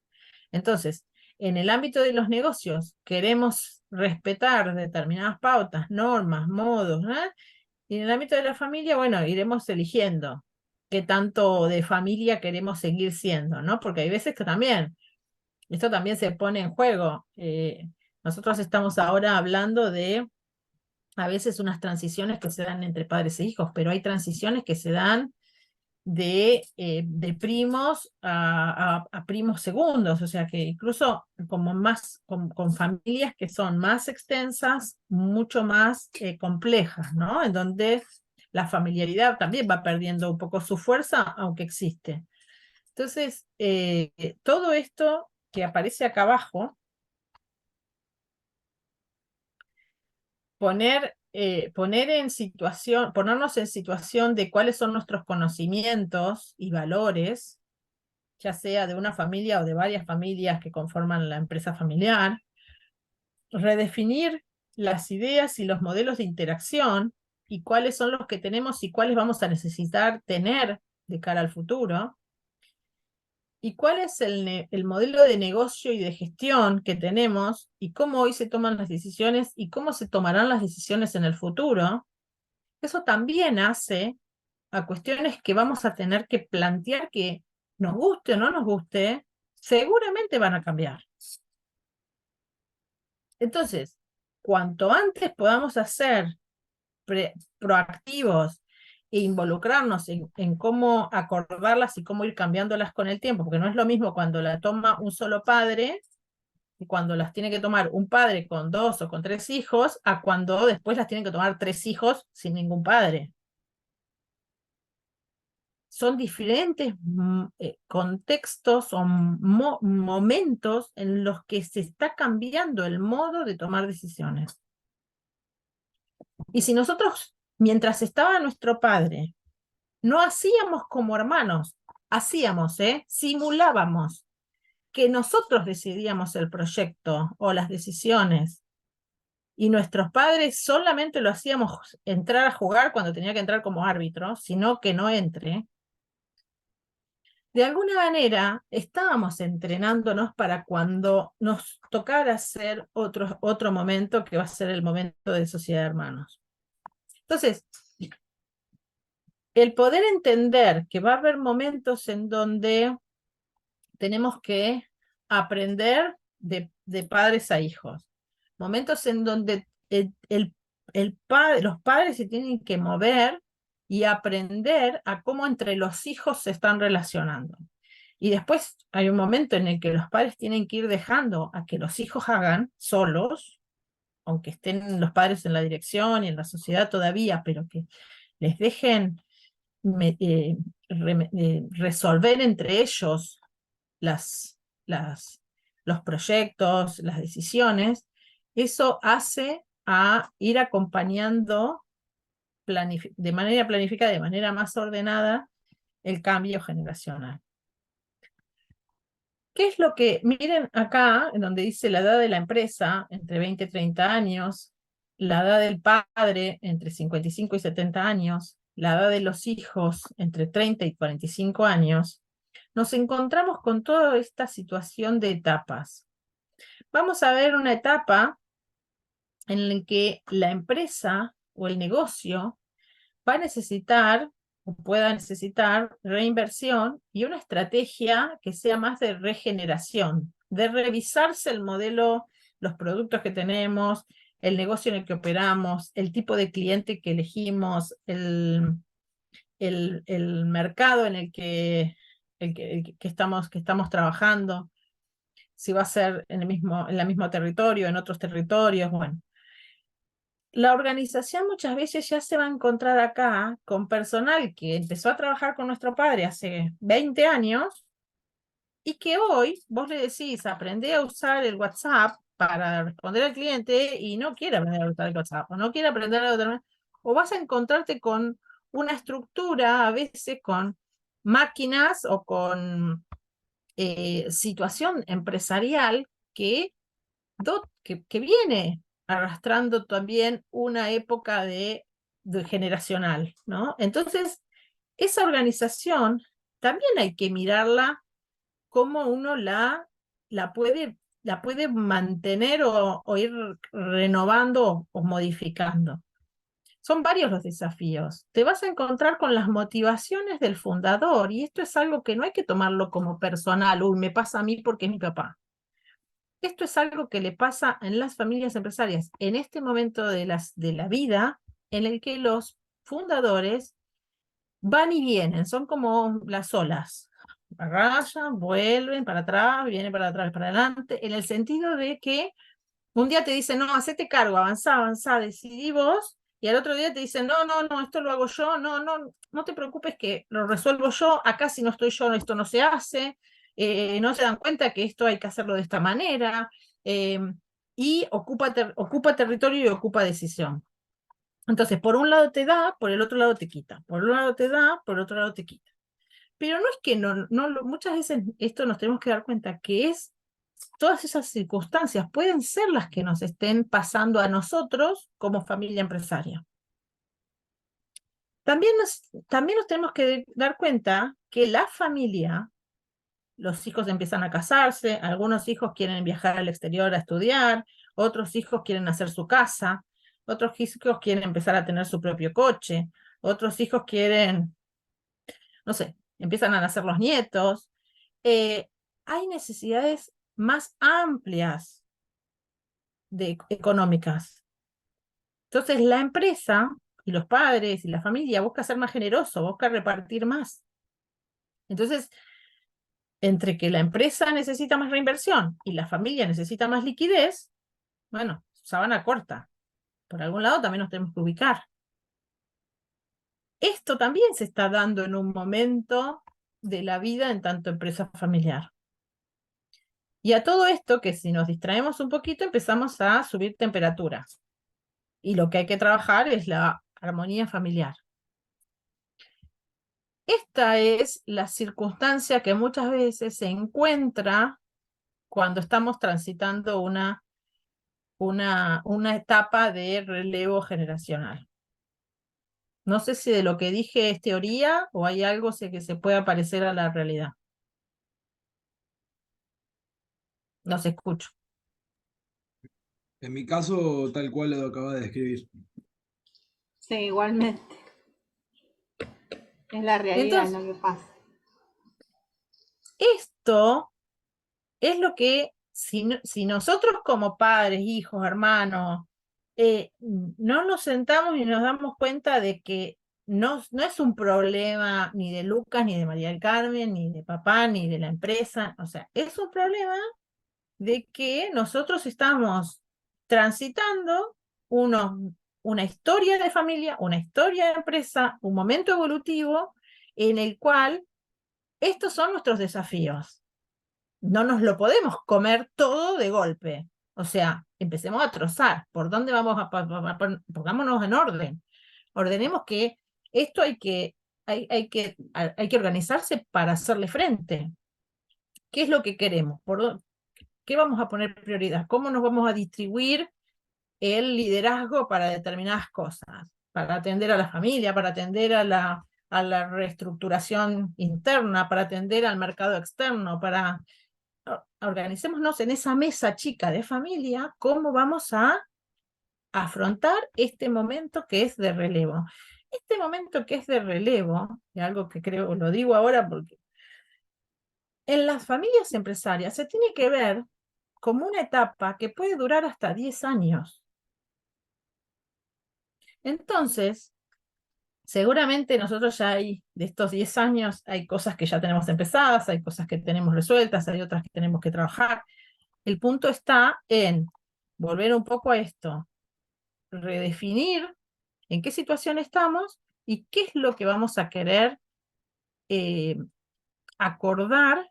Entonces, en el ámbito de los negocios queremos respetar determinadas pautas, normas, modos, ¿no? Y en el ámbito de la familia, bueno, iremos eligiendo qué tanto de familia queremos seguir siendo, ¿no? Porque hay veces que también, esto también se pone en juego. Nosotros estamos ahora hablando de a veces unas transiciones que se dan entre padres e hijos, pero hay transiciones que se dan de primos a primos segundos, o sea que incluso como más con familias que son más extensas, mucho más complejas, ¿no? En donde la familiaridad también va perdiendo un poco su fuerza, aunque existe. Entonces, todo esto que aparece acá abajo, ponernos en situación de cuáles son nuestros conocimientos y valores, ya sea de una familia o de varias familias que conforman la empresa familiar, redefinir las ideas y los modelos de interacción y cuáles son los que tenemos y cuáles vamos a necesitar tener de cara al futuro, y cuál es el modelo de negocio y de gestión que tenemos y cómo hoy se toman las decisiones y cómo se tomarán las decisiones en el futuro, eso también hace a cuestiones que vamos a tener que plantear que nos guste o no nos guste, seguramente van a cambiar. Entonces, cuanto antes podamos hacer proactivos e involucrarnos en cómo acordarlas y cómo ir cambiándolas con el tiempo, porque no es lo mismo cuando la toma un solo padre y cuando las tiene que tomar un padre con 2 o con 3 hijos, a cuando después las tienen que tomar 3 hijos sin ningún padre. Son diferentes contextos o momentos en los que se está cambiando el modo de tomar decisiones. Y si nosotros, mientras estaba nuestro padre, no hacíamos como hermanos, simulábamos que nosotros decidíamos el proyecto o las decisiones, y nuestros padres solamente lo hacíamos entrar a jugar cuando tenía que entrar como árbitro, sino que no entre. De alguna manera estábamos entrenándonos para cuando nos tocara hacer otro momento que va a ser el momento de Sociedad de Hermanos. Entonces, el poder entender que va a haber momentos en donde tenemos que aprender de padres a hijos, momentos en donde los padres se tienen que mover y aprender a cómo entre los hijos se están relacionando. Y después hay un momento en el que los padres tienen que ir dejando a que los hijos hagan solos, aunque estén los padres en la dirección y en la sociedad todavía, pero que les dejen resolver entre ellos los proyectos, las decisiones. Eso hace a ir acompañando de manera planificada, de manera más ordenada, el cambio generacional. ¿Qué es lo que, miren acá, en donde dice la edad de la empresa, entre 20 y 30 años, la edad del padre, entre 55 y 70 años, la edad de los hijos, entre 30 y 45 años, nos encontramos con toda esta situación de etapas. Vamos a ver una etapa en la que la empresa o el negocio va a necesitar o pueda necesitar reinversión y una estrategia que sea más de regeneración, de revisarse el modelo, los productos que tenemos, el negocio en el que operamos, el tipo de cliente que elegimos, el mercado en el que estamos trabajando, si va a ser en el mismo territorio, en otros territorios, bueno. La organización muchas veces ya se va a encontrar acá con personal que empezó a trabajar con nuestro padre hace 20 años y que hoy vos le decís, aprendé a usar el WhatsApp para responder al cliente y no quiere aprender a usar el WhatsApp, o no quiere aprender a o vas a encontrarte con una estructura, a veces con máquinas o con situación empresarial que viene arrastrando también una época de generacional, ¿no? Entonces, esa organización también hay que mirarla como uno la puede mantener o ir renovando o modificando. Son varios los desafíos. Te vas a encontrar con las motivaciones del fundador, y esto es algo que no hay que tomarlo como personal, uy, me pasa a mí porque es mi papá. Esto es algo que le pasa en las familias empresarias en este momento de la vida, en el que los fundadores van y vienen, son como las olas. Agarran, vuelven para atrás, vienen para atrás, para adelante, en el sentido de que un día te dicen, no, hacete cargo, avanzá, decidí vos, y al otro día te dicen, no, esto lo hago yo, no te preocupes que lo resuelvo yo, acá si no estoy yo, esto no se hace, no se dan cuenta que esto hay que hacerlo de esta manera, y ocupa territorio y ocupa decisión. Entonces, por un lado te da, por el otro lado te quita, por un lado te da, por el otro lado te quita. Pero no es que muchas veces esto nos tenemos que dar cuenta que todas esas circunstancias pueden ser las que nos estén pasando a nosotros como familia empresaria. También nos tenemos que dar cuenta que la familia los hijos empiezan a casarse, algunos hijos quieren viajar al exterior a estudiar, otros hijos quieren hacer su casa, otros hijos quieren empezar a tener su propio coche, otros hijos quieren, no sé, empiezan a nacer los nietos. Hay necesidades más amplias económicas. Entonces la empresa y los padres y la familia busca ser más generoso, busca repartir más. Entonces, entre que la empresa necesita más reinversión y la familia necesita más liquidez, bueno, sábana corta. Por algún lado también nos tenemos que ubicar. Esto también se está dando en un momento de la vida en tanto empresa familiar. Y a todo esto, que si nos distraemos un poquito, empezamos a subir temperaturas. Y lo que hay que trabajar es la armonía familiar. Esta es la circunstancia que muchas veces se encuentra cuando estamos transitando una etapa de relevo generacional. No sé si de lo que dije es teoría o hay algo que se pueda parecer a la realidad. Los escucho. En mi caso, tal cual lo acabas de describir. Sí, igualmente. Es la realidad. Entonces, lo que pasa. Esto es lo que, si nosotros como padres, hijos, hermanos, no nos sentamos y nos damos cuenta de que no es un problema ni de Lucas, ni de María del Carmen, ni de papá, ni de la empresa, o sea, es un problema de que nosotros estamos transitando una historia de familia, una historia de empresa, un momento evolutivo en el cual estos son nuestros desafíos. No nos lo podemos comer todo de golpe. O sea, empecemos a trozar. ¿Por dónde vamos pongámonos en orden? Ordenemos que esto hay que organizarse para hacerle frente. ¿Qué es lo que queremos? ¿Qué vamos a poner prioridad? ¿Cómo nos vamos a distribuir el liderazgo para determinadas cosas? Para atender a la familia, para atender a la reestructuración interna, para atender al mercado externo, para organicémonos en esa mesa chica de familia, cómo vamos a afrontar este momento que es de relevo. Este momento que es de relevo, y algo que creo, lo digo ahora porque en las familias empresarias se tiene que ver como una etapa que puede durar hasta 10 años. Entonces, seguramente nosotros ya de estos 10 años, hay cosas que ya tenemos empezadas, hay cosas que tenemos resueltas, hay otras que tenemos que trabajar. El punto está en volver un poco a esto, redefinir en qué situación estamos y qué es lo que vamos a querer acordar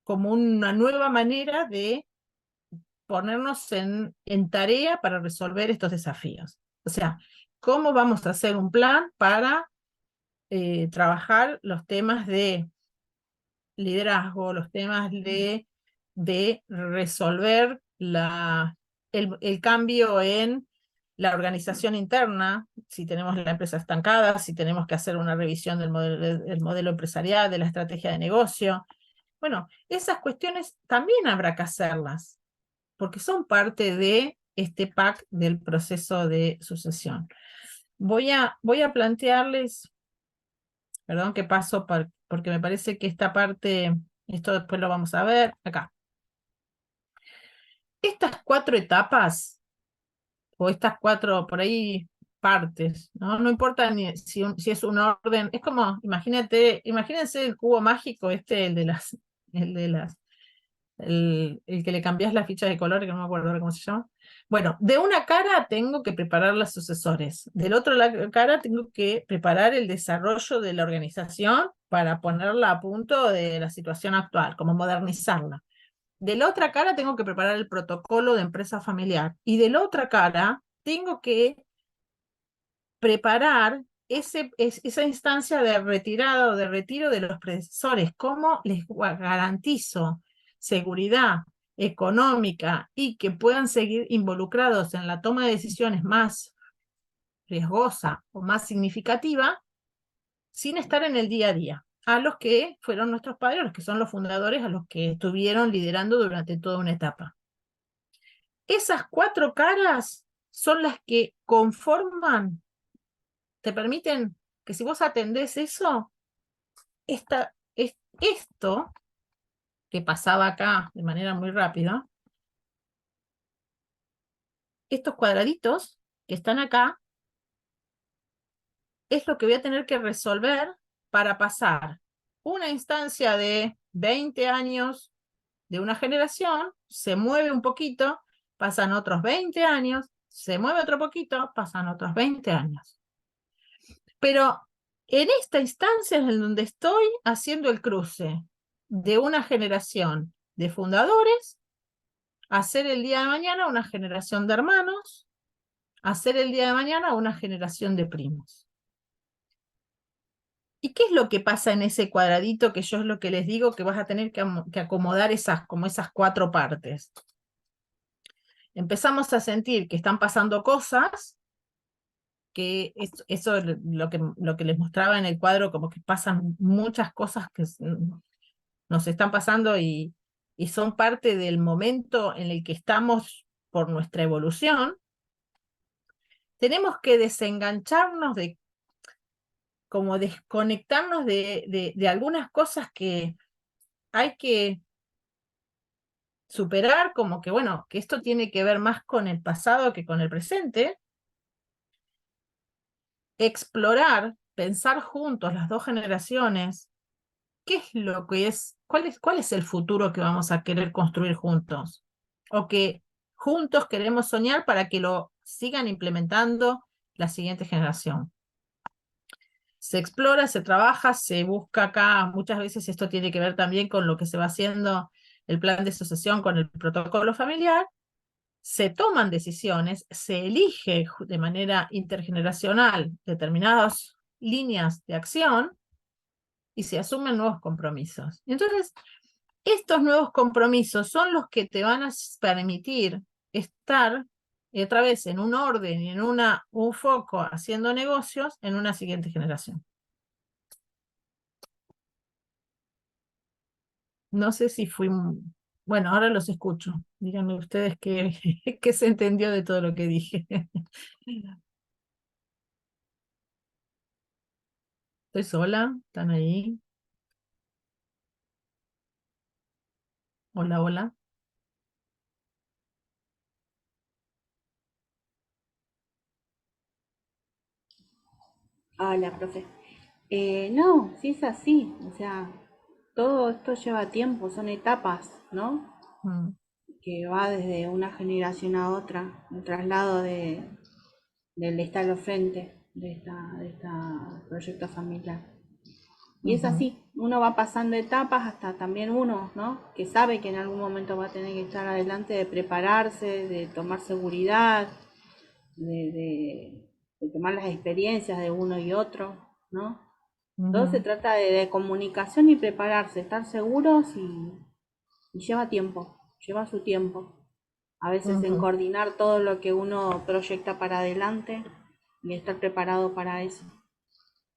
como una nueva manera de ponernos en tarea para resolver estos desafíos. O sea, ¿cómo vamos a hacer un plan para trabajar los temas de liderazgo, los temas de resolver el cambio en la organización interna, si tenemos la empresa estancada, si tenemos que hacer una revisión del modelo empresarial, de la estrategia de negocio? Bueno, esas cuestiones también habrá que hacerlas, porque son parte de este pack del proceso de sucesión. Voy a plantearles, perdón que paso porque me parece que esta parte, esto después lo vamos a ver acá. Estas 4 etapas, o estas 4 por ahí partes, no importa si es un orden, es como, imagínense el cubo mágico, el que le cambias las fichas de color, que no me acuerdo ahora cómo se llama. Bueno, de una cara tengo que preparar los sucesores, del otro cara tengo que preparar el desarrollo de la organización para ponerla a punto de la situación actual, como modernizarla. De la otra cara tengo que preparar el protocolo de empresa familiar, y de la otra cara tengo que preparar esa instancia de retirada o de retiro de los predecesores. ¿Cómo les garantizo seguridad económica y que puedan seguir involucrados en la toma de decisiones más riesgosa o más significativa sin estar en el día a día? a los que fueron nuestros padres, los que son los fundadores, a los que estuvieron liderando durante toda una etapa. Esas 4 caras son las que conforman, te permiten que si vos atendés eso, esto que pasaba acá de manera muy rápida, estos cuadraditos que están acá, es lo que voy a tener que resolver para pasar una instancia de 20 años de una generación, se mueve un poquito, pasan otros 20 años, se mueve otro poquito, pasan otros 20 años. Pero en esta instancia es en donde estoy haciendo el cruce de una generación de fundadores a ser el día de mañana una generación de hermanos, a ser el día de mañana una generación de primos. ¿Y qué es lo que pasa en ese cuadradito que yo es lo que les digo que vas a tener que acomodar como esas 4 partes? Empezamos a sentir que están pasando cosas, que eso es lo que les mostraba en el cuadro, como que pasan muchas cosas que nos están pasando y son parte del momento en el que estamos por nuestra evolución. Tenemos que desengancharnos como desconectarnos de algunas cosas que hay que superar, como que bueno, que esto tiene que ver más con el pasado que con el presente. Explorar, pensar juntos las 2 generaciones, ¿qué es lo que cuál es el futuro que vamos a querer construir juntos? O que juntos queremos soñar para que lo sigan implementando la siguiente generación. Se explora, se trabaja, se busca acá, muchas veces esto tiene que ver también con lo que se va haciendo el plan de sucesión con el protocolo familiar, se toman decisiones, se elige de manera intergeneracional determinadas líneas de acción y se asumen nuevos compromisos. Entonces, estos nuevos compromisos son los que te van a permitir estar otra vez en un orden y en un foco haciendo negocios en una siguiente generación. No sé si fui... Bueno, ahora los escucho. Díganme ustedes qué se entendió de todo lo que dije. ¿Estoy sola? ¿Están ahí? Hola, hola. Hola, profe. No, sí es así, o sea, todo esto lleva tiempo, son etapas, ¿no? Mm, Que va desde una generación a otra, el traslado del estar al frente de esta proyecto familiar. Y es ujú, así, uno va pasando etapas hasta también uno, ¿no? Que sabe que en algún momento va a tener que estar adelante, de prepararse, de tomar seguridad, de tomar las experiencias de uno y otro, ¿no? Todo se ujú, trata de comunicación y prepararse, estar seguros y lleva tiempo, lleva su tiempo. A veces en ujú, coordinar todo lo que uno proyecta para adelante y estar preparado para eso.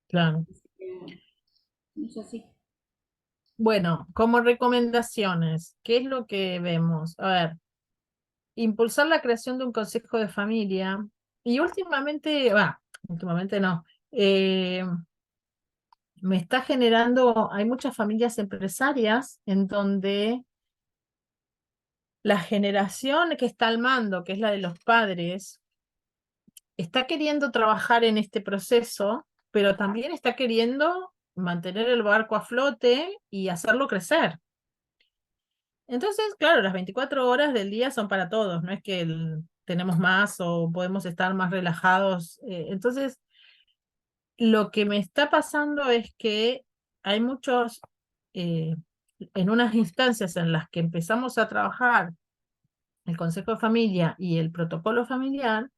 claro. Así que, es así. Bueno, como recomendaciones, ¿qué es lo que vemos? A ver, impulsar la creación de un consejo de familia y últimamente no, me está generando, hay muchas familias empresarias en donde la generación que está al mando, que es la de los padres, está queriendo trabajar en este proceso, pero también está queriendo mantener el barco a flote y hacerlo crecer. Entonces, claro, las 24 horas del día son para todos, no es que tenemos más o podemos estar más relajados. Entonces, lo que me está pasando es que hay muchos, en unas instancias en las que empezamos a trabajar el Consejo de Familia y el protocolo familiar,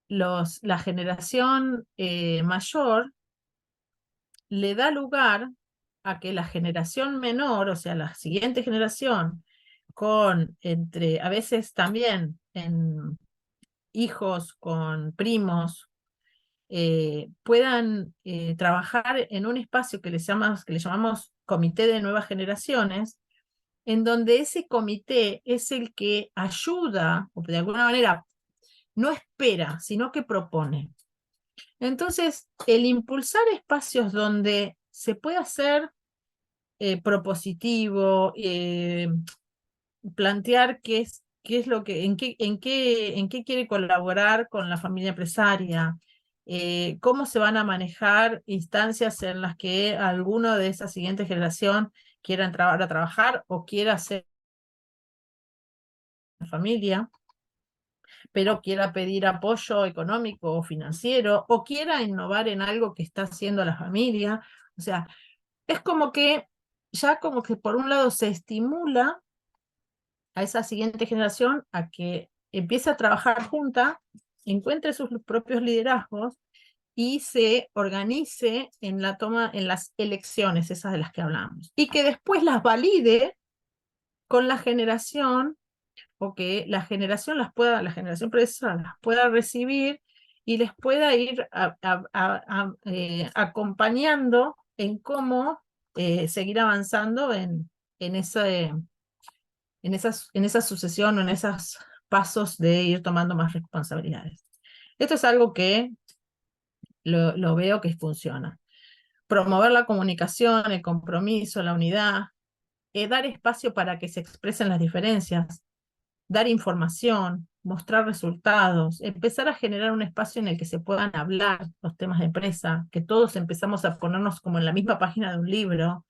la generación mayor le da lugar a que la generación menor, o sea, la siguiente generación, a veces también en hijos con primos, puedan trabajar en un espacio que le llamamos Comité de Nuevas Generaciones, en donde ese comité es el que ayuda, o de alguna manera no espera, sino que propone. Entonces, el impulsar espacios donde se pueda ser propositivo, plantear qué es lo que, en qué quiere colaborar con la familia empresaria, cómo se van a manejar instancias en las que alguno de esa siguiente generación quiera entrar a trabajar o quiera hacer familia, pero quiera pedir apoyo económico o financiero, o quiera innovar en algo que está haciendo la familia. O sea, es como que ya como que por un lado se estimula a esa siguiente generación a que empiece a trabajar junta, encuentre sus propios liderazgos y se organice en la toma, en las elecciones, esas de las que hablamos, y que después las valide con la generación, o que la generación profesional las pueda recibir y les pueda ir acompañando en cómo seguir avanzando en esa sucesión o en esos pasos de ir tomando más responsabilidades. Esto es algo que lo veo que funciona. Promover la comunicación, el compromiso, la unidad, dar espacio para que se expresen las diferencias, dar información, mostrar resultados, empezar a generar un espacio en el que se puedan hablar los temas de empresa, que todos empezamos a ponernos como en la misma página de un libro,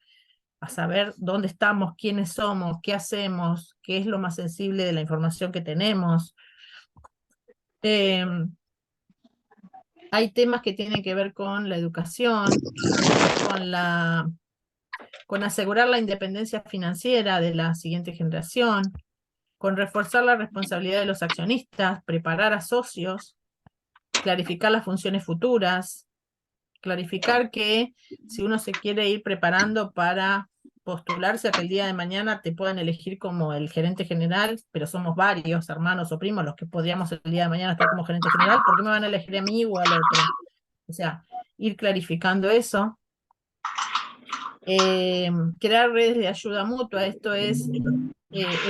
a saber dónde estamos, quiénes somos, qué hacemos, qué es lo más sensible de la información que tenemos. Hay temas que tienen que ver con la educación, con asegurar la independencia financiera de la siguiente generación, con reforzar la responsabilidad de los accionistas, preparar a socios, clarificar las funciones futuras, clarificar que si uno se quiere ir preparando para postularse a que el día de mañana te puedan elegir como el gerente general, pero somos varios hermanos o primos los que podríamos el día de mañana estar como gerente general, ¿por qué me van a elegir a mí o al otro? O sea, ir clarificando eso. Crear redes de ayuda mutua, esto es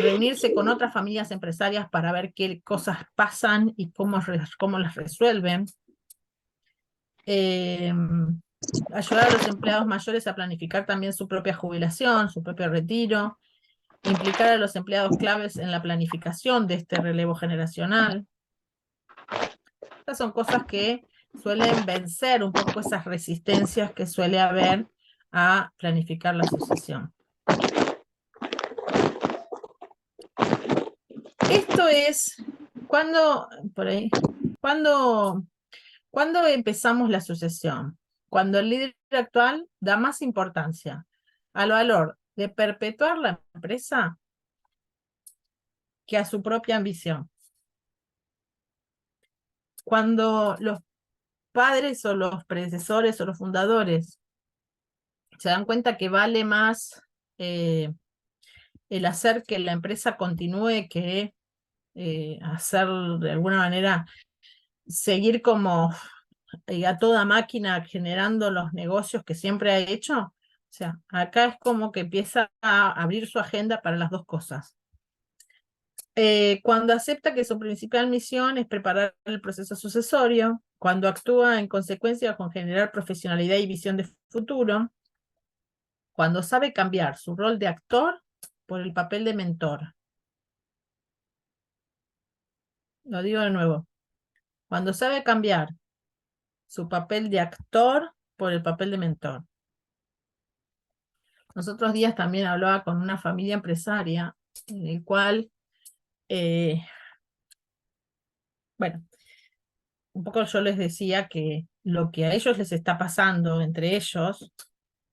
reunirse con otras familias empresarias para ver qué cosas pasan y cómo las resuelven. Ayudar a los empleados mayores a planificar también su propia jubilación, su propio retiro, implicar a los empleados claves en la planificación de este relevo generacional. Estas son cosas que suelen vencer un poco esas resistencias que suele haber a planificar la sucesión. Esto es cuando empezamos la sucesión, cuando el líder actual da más importancia al valor de perpetuar la empresa que a su propia ambición. Cuando los padres o los predecesores o los fundadores se dan cuenta que vale más el hacer que la empresa continúe que hacer de alguna manera, seguir como a toda máquina generando los negocios que siempre ha hecho. O sea, acá es como que empieza a abrir su agenda para las dos cosas. Cuando acepta que su principal misión es preparar el proceso sucesorio, cuando actúa en consecuencia con generar profesionalidad y visión de futuro, cuando sabe cambiar su rol de actor por el papel de mentor. Lo digo de nuevo. Cuando sabe cambiar su papel de actor por el papel de mentor. Los otros días también hablaba con una familia empresaria en el cual, bueno, un poco yo les decía que lo que a ellos les está pasando entre ellos,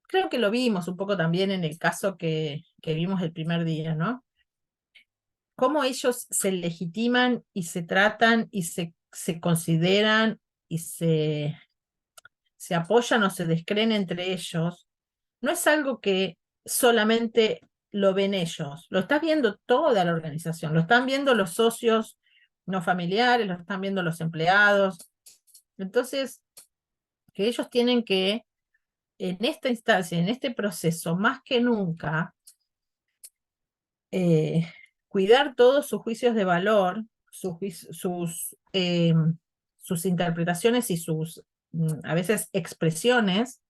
creo que lo vimos un poco también en el caso que vimos el primer día, ¿no? Cómo ellos se legitiman y se tratan y se consideran y se apoyan o se descreen entre ellos, no es algo que solamente lo ven ellos, lo está viendo toda la organización, lo están viendo los socios no familiares, lo están viendo los empleados, Entonces, que ellos tienen que, en esta instancia, en este proceso, más que nunca, cuidar todos sus juicios de valor, sus interpretaciones y sus, a veces, expresiones,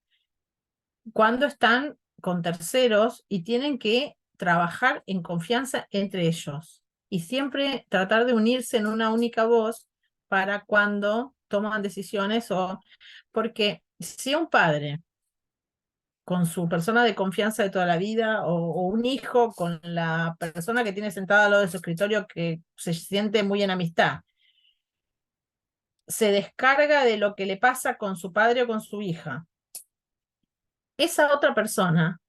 cuando están con terceros y tienen que trabajar en confianza entre ellos. Y siempre tratar de unirse en una única voz para cuando toman decisiones porque si un padre con su persona de confianza de toda la vida o un hijo con la persona que tiene sentada al lado de su escritorio que se siente muy en amistad, se descarga de lo que le pasa con su padre o con su hija, esa otra persona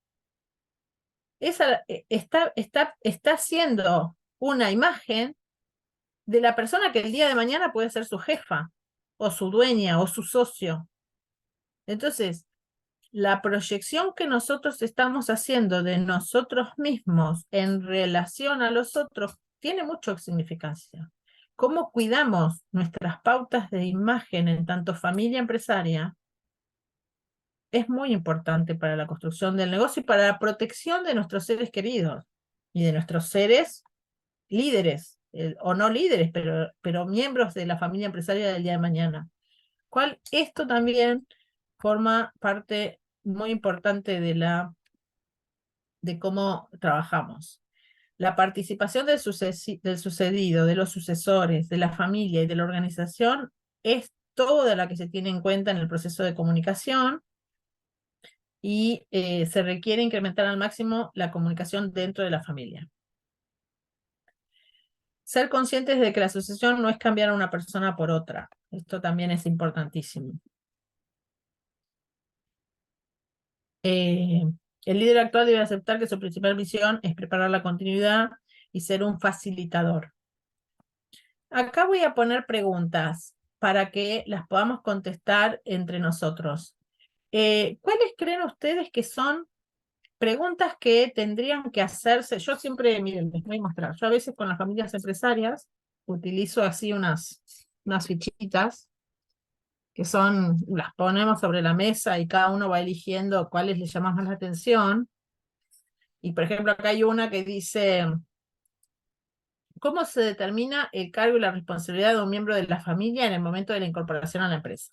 está haciendo una imagen de la persona que el día de mañana puede ser su jefa, o su dueña, o su socio. Entonces, la proyección que nosotros estamos haciendo de nosotros mismos en relación a los otros tiene mucha significancia. Cómo cuidamos nuestras pautas de imagen en tanto familia empresaria es muy importante para la construcción del negocio y para la protección de nuestros seres queridos y de nuestros seres líderes, o no líderes, pero miembros de la familia empresaria del día de mañana. Esto también forma parte muy importante de cómo trabajamos. La participación del sucedido, de los sucesores, de la familia y de la organización es toda la que se tiene en cuenta en el proceso de comunicación y se requiere incrementar al máximo la comunicación dentro de la familia. Ser conscientes de que la sucesión no es cambiar a una persona por otra. Esto también es importantísimo. El líder actual debe aceptar que su principal misión es preparar la continuidad y ser un facilitador. Acá voy a poner preguntas para que las podamos contestar entre nosotros. ¿Cuáles creen ustedes que son preguntas que tendrían que hacerse? Yo siempre, miren, les voy a mostrar. Yo a veces con las familias empresarias utilizo así unas fichitas que las ponemos sobre la mesa y cada uno va eligiendo cuáles le llaman más la atención. Y por ejemplo, acá hay una que dice, ¿cómo se determina el cargo y la responsabilidad de un miembro de la familia en el momento de la incorporación a la empresa?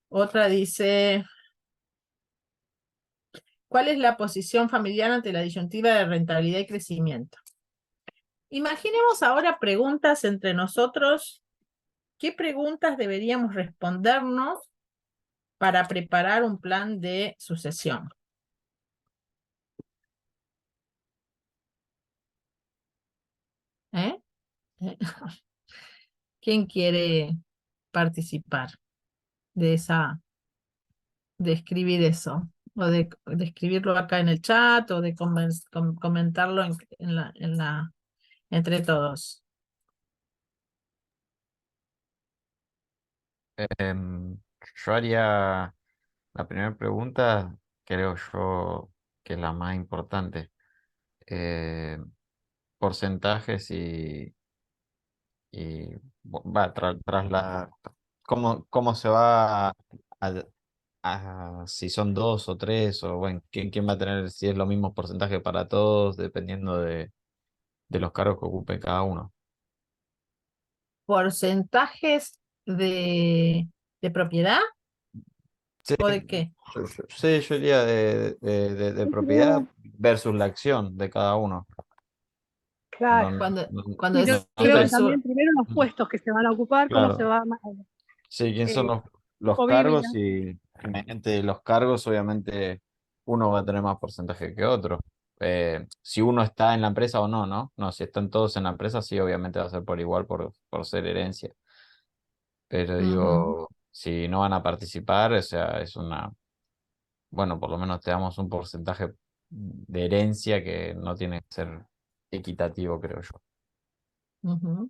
Otra dice, ¿cuál es la posición familiar ante la disyuntiva de rentabilidad y crecimiento? Imaginemos ahora preguntas entre nosotros. ¿Qué preguntas deberíamos respondernos para preparar un plan de sucesión? ¿Eh? ¿Quién quiere participar de escribir eso? O de escribirlo acá en el chat, o de comentarlo entre todos. Yo haría la primera pregunta, creo yo que es la más importante. Porcentajes y tras cómo se va si son dos o tres, o bueno, quién va a tener, si es los mismos porcentajes para todos, dependiendo de los cargos que ocupe cada uno. ¿Porcentajes de propiedad? Sí, ¿O de qué? yo diría de propiedad versus la acción de cada uno. Claro. Cuando Y yo decís creo que versus- también primero los puestos que se van a ocupar, cómo Claro. se va a Sí, quién son los Olivia. cargos, y mediante los cargos obviamente uno va a tener más porcentaje que otro. Si uno está en la empresa o no, ¿no? No, si están todos en la empresa, sí, obviamente va a ser por igual por ser herencia. Pero digo, si no van a participar, o sea, bueno, por lo menos te damos un porcentaje de herencia que no tiene que ser equitativo, creo yo. Ujú.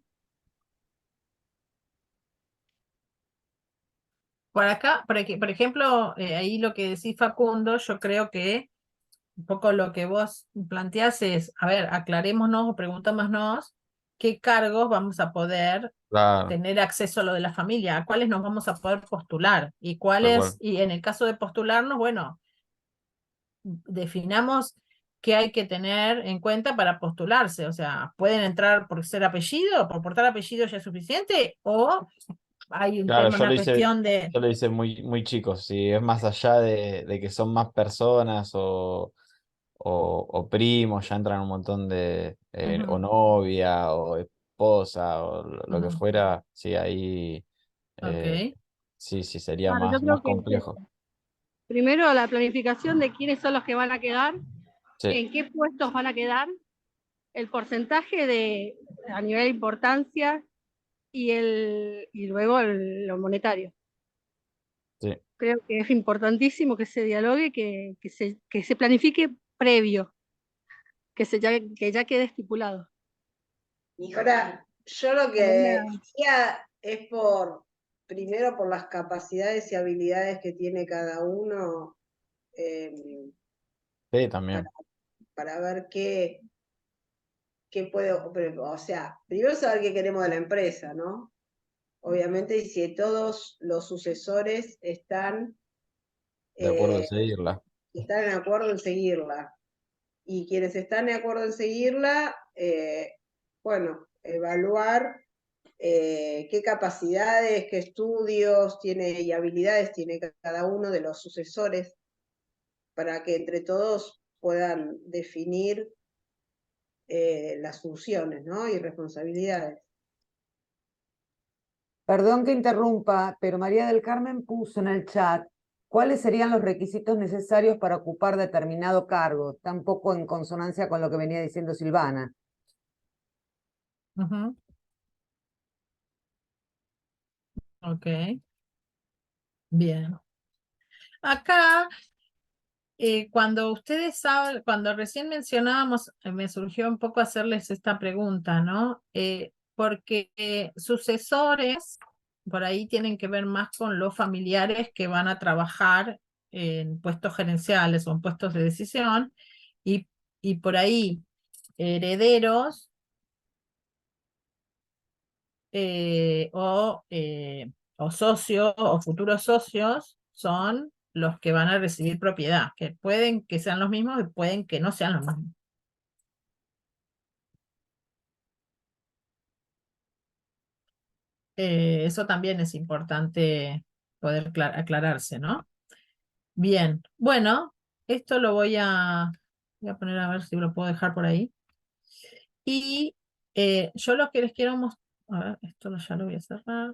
Por acá, por ejemplo, ahí lo que decís, Facundo, yo creo que un poco lo que vos planteás es, a ver, aclarémonos o preguntémonos qué cargos vamos a poder Claro, tener acceso a lo de la familia, a cuáles nos vamos a poder postular y tal cuáles, cual. y en el caso de postularnos, bueno, definamos qué hay que tener en cuenta para postularse. O sea, pueden entrar por ser apellido, por portar apellido ya es suficiente, o hay un Claro, tema, una cuestión de... yo lo hice muy, muy chico. Si es más allá de que son más personas o primos, ya entran un montón de, o Ujú, novia, o esposa, o lo que ujú, fuera, sí, ahí eh, ok. sí, sí, sería Claro, yo más, creo más que es complejo. esto. Primero la planificación de quiénes son los que van a quedar, Sí, en qué puestos van a quedar, el porcentaje de a nivel de importancia y luego lo monetario. sí. Creo que es importantísimo que se dialogue, que se planifique previo, que ya quede estipulado. Ahora, yo lo Como que una, diría es primero por las capacidades y habilidades que tiene cada uno, eh, Sí, para, también. para ver qué puede, o sea, primero saber qué queremos de la empresa, ¿no? Obviamente, y si todos los sucesores De acuerdo en eh, seguirla. están en acuerdo en seguirla. Y quienes están de acuerdo en seguirla, bueno, evaluar qué capacidades, qué estudios tiene y habilidades tiene cada uno de los sucesores para que entre todos puedan definir las funciones, ¿no? Y responsabilidades. Perdón que interrumpa, pero María del Carmen puso en el chat cuáles serían los requisitos necesarios para ocupar determinado cargo, tampoco en consonancia con lo que venía diciendo Silvana. Ujú, ok, bien. Acá, cuando ustedes hablan, cuando recién mencionábamos, me surgió un poco hacerles esta pregunta, ¿no? Porque sucesores, por ahí tienen que ver más con los familiares que van a trabajar en puestos gerenciales o en puestos de decisión, y, y por ahí herederos o socios o futuros socios son los que van a recibir propiedad, que pueden que sean los mismos y pueden que no sean los mismos. Eso también es importante poder aclararse, ¿no? Bien, bueno, esto lo voy a poner a ver si lo puedo dejar por ahí. Y yo lo que les quiero mostrar, a ver, esto ya lo voy a cerrar.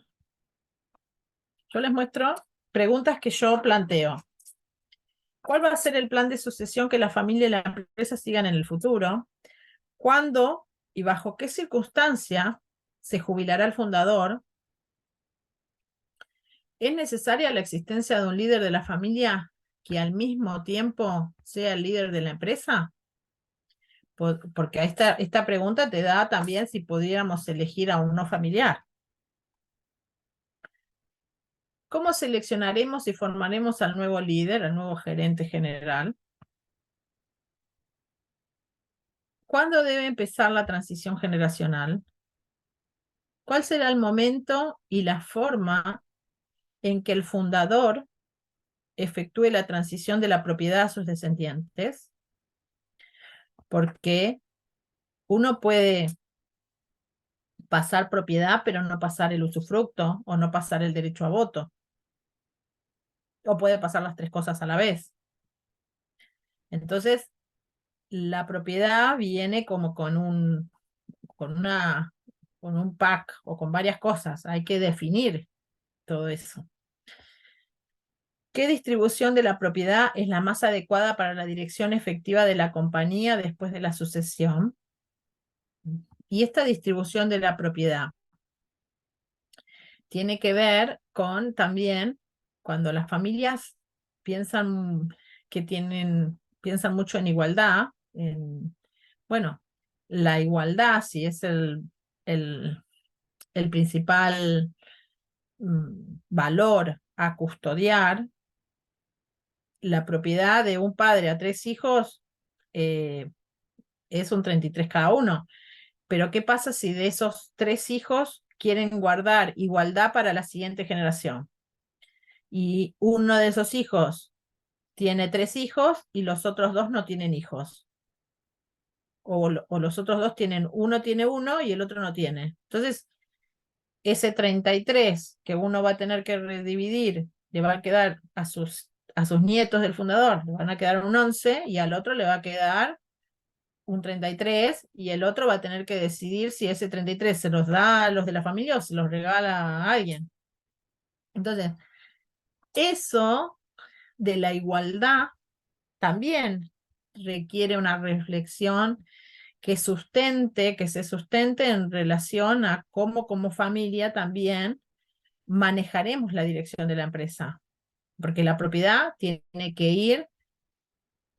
Yo les muestro preguntas que yo planteo. ¿Cuál va a ser el plan de sucesión que la familia y la empresa sigan en el futuro? ¿Cuándo y bajo qué circunstancia se jubilará el fundador? ¿Es necesaria la existencia de un líder de la familia que al mismo tiempo sea el líder de la empresa? Porque esta pregunta te da también si pudiéramos elegir a un no familiar. ¿Cómo seleccionaremos y formaremos al nuevo líder, al nuevo gerente general? ¿Cuándo debe empezar la transición generacional? ¿Cuál será el momento y la forma en que el fundador efectúe la transición de la propiedad a sus descendientes? Porque uno puede pasar propiedad, pero no pasar el usufructo o no pasar el derecho a voto. O puede pasar las tres cosas a la vez. Entonces, la propiedad viene como con un pack o con varias cosas. Hay que definir todo eso. ¿Qué distribución de la propiedad es la más adecuada para la dirección efectiva de la compañía después de la sucesión? Y esta distribución de la propiedad tiene que ver con también cuando las familias piensan piensan mucho en igualdad, bueno, la igualdad, si es el, el principal valor a custodiar, la propiedad de un padre a tres hijos es un 33 cada uno. Pero ¿qué pasa si de esos 3 hijos quieren guardar igualdad para la siguiente generación? Y uno de esos hijos tiene 3 hijos y los otros 2 no tienen hijos. O los otros 2 uno tiene 1 y el otro no tiene. Entonces, ese 33 que uno va a tener que redividir, le va a quedar a sus nietos del fundador, le van a quedar un 11 y al otro le va a quedar un 33 y el otro va a tener que decidir si ese 33 se los da a los de la familia o se los regala a alguien. Entonces, eso de la igualdad también requiere una reflexión que se sustente en relación a cómo como familia también manejaremos la dirección de la empresa, porque la propiedad tiene que ir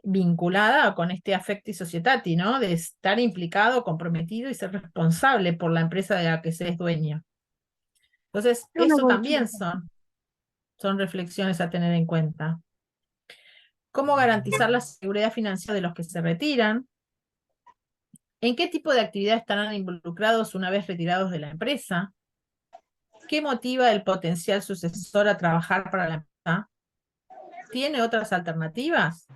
vinculada con este affecti societati, ¿no? De estar implicado, comprometido y ser responsable por la empresa de la que se es dueño. Entonces, Es una eso también consulta. son reflexiones a tener en cuenta. ¿Cómo garantizar la seguridad financiera de los que se retiran? ¿En qué tipo de actividad estarán involucrados una vez retirados de la empresa? ¿Qué motiva el potencial sucesor a trabajar para la empresa? ¿Tiene otras alternativas?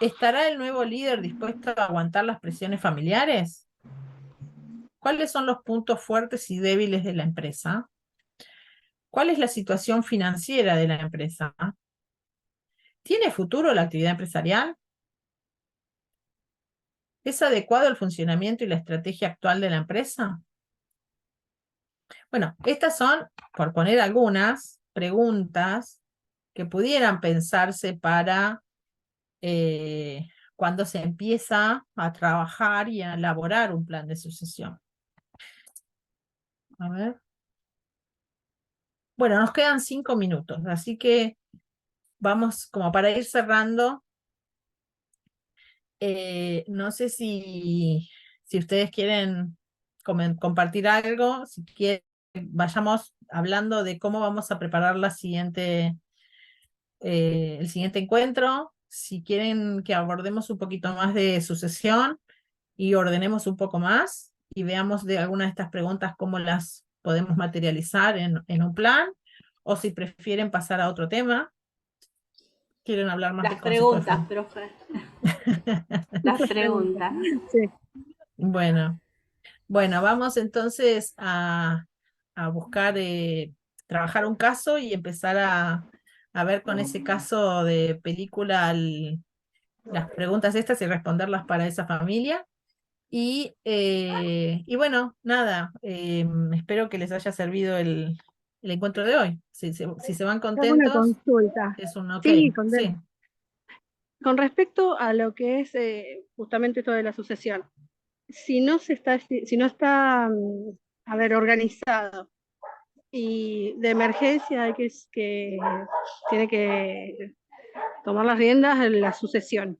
¿Estará el nuevo líder dispuesto a aguantar las presiones familiares? ¿Cuáles son los puntos fuertes y débiles de la empresa? ¿Cuál es la situación financiera de la empresa? ¿Tiene futuro la actividad empresarial? ¿Es adecuado el funcionamiento y la estrategia actual de la empresa? Bueno, estas son, por poner algunas, preguntas que pudieran pensarse para cuando se empieza a trabajar y a elaborar un plan de sucesión. A ver. Bueno, nos quedan 5 minutos, así que vamos como para ir cerrando. No sé si ustedes quieren compartir algo, si quieren, vayamos hablando de cómo vamos a preparar el siguiente encuentro, si quieren que abordemos un poquito más de sucesión y ordenemos un poco más y veamos de algunas de estas preguntas cómo las podemos materializar en un plan, o si prefieren pasar a otro tema. ¿Quieren hablar más Las del concepto de preguntas, profe. Las preguntas. Sí. Bueno, vamos entonces a buscar, trabajar un caso y empezar a ver con ese caso de película las preguntas estas y responderlas para esa familia. Y bueno, nada, espero que les haya servido el encuentro de hoy. Si se van Hago una contentos, consulta. es un ok. Sí, Sí. con respecto a lo que es justamente esto de la sucesión, si no está, a ver, organizado y de emergencia hay que tiene que tomar las riendas en la sucesión.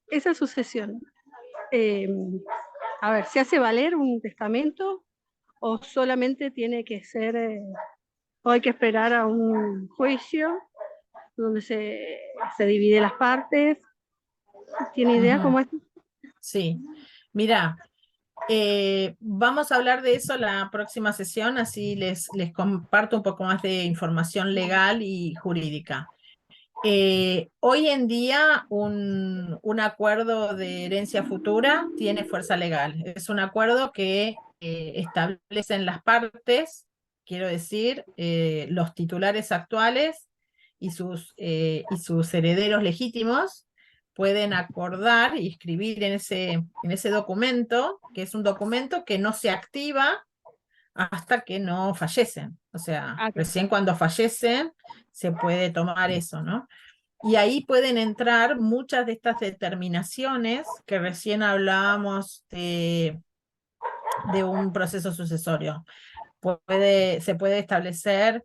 Esa sucesión, a ver, ¿se hace valer un testamento o solamente tiene que ser, o hay que esperar a un juicio donde se divide las partes? ¿Tiene idea cómo es? Sí, mira, vamos a hablar de eso la próxima sesión, así les comparto un poco más de información legal y jurídica. Hoy en día un acuerdo de herencia futura tiene fuerza legal. Es un acuerdo que establecen las partes, quiero decir, los titulares actuales y sus herederos legítimos pueden acordar y escribir en ese documento, que es un documento que no se activa hasta que no fallecen. O sea, recién cuando fallecen se puede tomar eso, ¿no? Y ahí pueden entrar muchas de estas determinaciones que recién hablábamos de un proceso sucesorio. Se puede establecer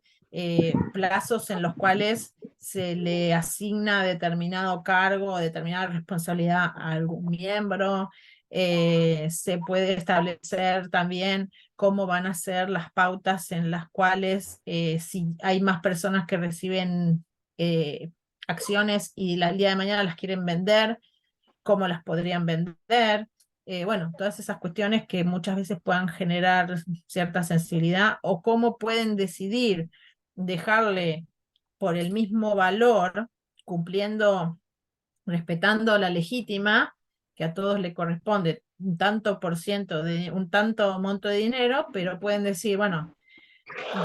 plazos en los cuales se le asigna determinado cargo o determinada responsabilidad a algún miembro. Se puede establecer también cómo van a ser las pautas en las cuales si hay más personas que reciben acciones y el día de mañana las quieren vender, cómo las podrían vender. bueno, todas esas cuestiones que muchas veces puedan generar cierta sensibilidad, o cómo pueden decidir dejarle por el mismo valor, cumpliendo, respetando la legítima, que a todos le corresponde un tanto por ciento de un tanto monto de dinero, pero pueden decir, bueno,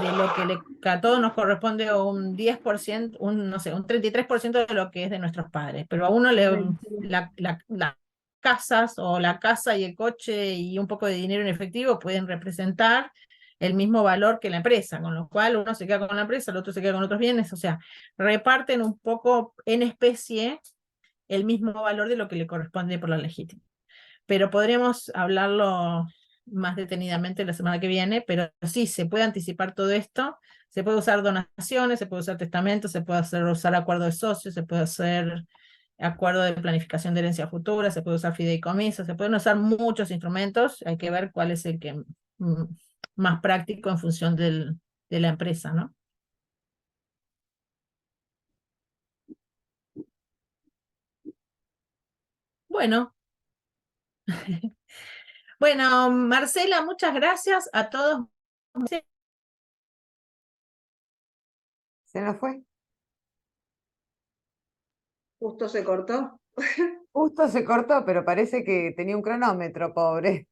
de lo que a todos nos corresponde un 10%, no sé, un 33% de lo que es de nuestros padres, pero a uno las casas o la casa y el coche y un poco de dinero en efectivo pueden representar el mismo valor que la empresa, con lo cual uno se queda con la empresa, el otro se queda con otros bienes, o sea, reparten un poco en especie el mismo valor de lo que le corresponde por la legítima. Pero podremos hablarlo más detenidamente la semana que viene, pero sí, se puede anticipar todo esto, se puede usar donaciones, se puede usar testamentos, se puede usar acuerdo de socios, se puede hacer acuerdo de planificación de herencia futura, se puede usar fideicomiso, se pueden usar muchos instrumentos, hay que ver cuál es el que más práctico en función de la empresa, ¿no? Bueno. Bueno, Marcela, muchas gracias a todos. ¿Se nos fue? Justo se cortó. Justo se cortó, pero parece que tenía un cronómetro, pobre.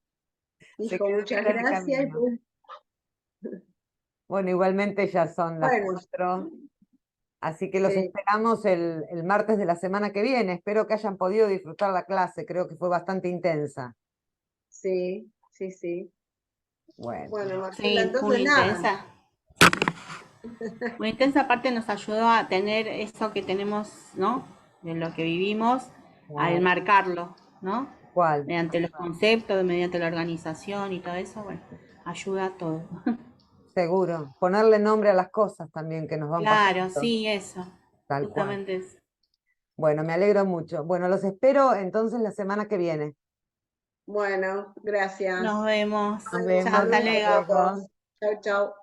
Se Dijo quedó muchas en el gracias. camino. Bueno, igualmente ya son las Bueno, 4, así que los sí. esperamos el martes de la semana que viene. Espero que hayan podido disfrutar la clase, creo que fue bastante intensa. Sí, sí, sí. Bueno, Bueno, Marcela, Sí, fue entonces una nada. intensa. Una intensa aparte nos ayudó a tener eso que tenemos, ¿no? De lo que vivimos, al claro. marcarlo, ¿no? ¿Cuál? Mediante los conceptos, mediante la organización y todo eso, bueno, ayuda a todo. Seguro. Ponerle nombre a las cosas también que nos van Claro, pasando. sí, eso. Tal cual. Justamente eso. Bueno, me alegro mucho. Bueno, los espero entonces la semana que viene. Bueno, gracias. Nos vemos. Nos vemos. Chao, hasta Hasta luego. luego. Chau, chau.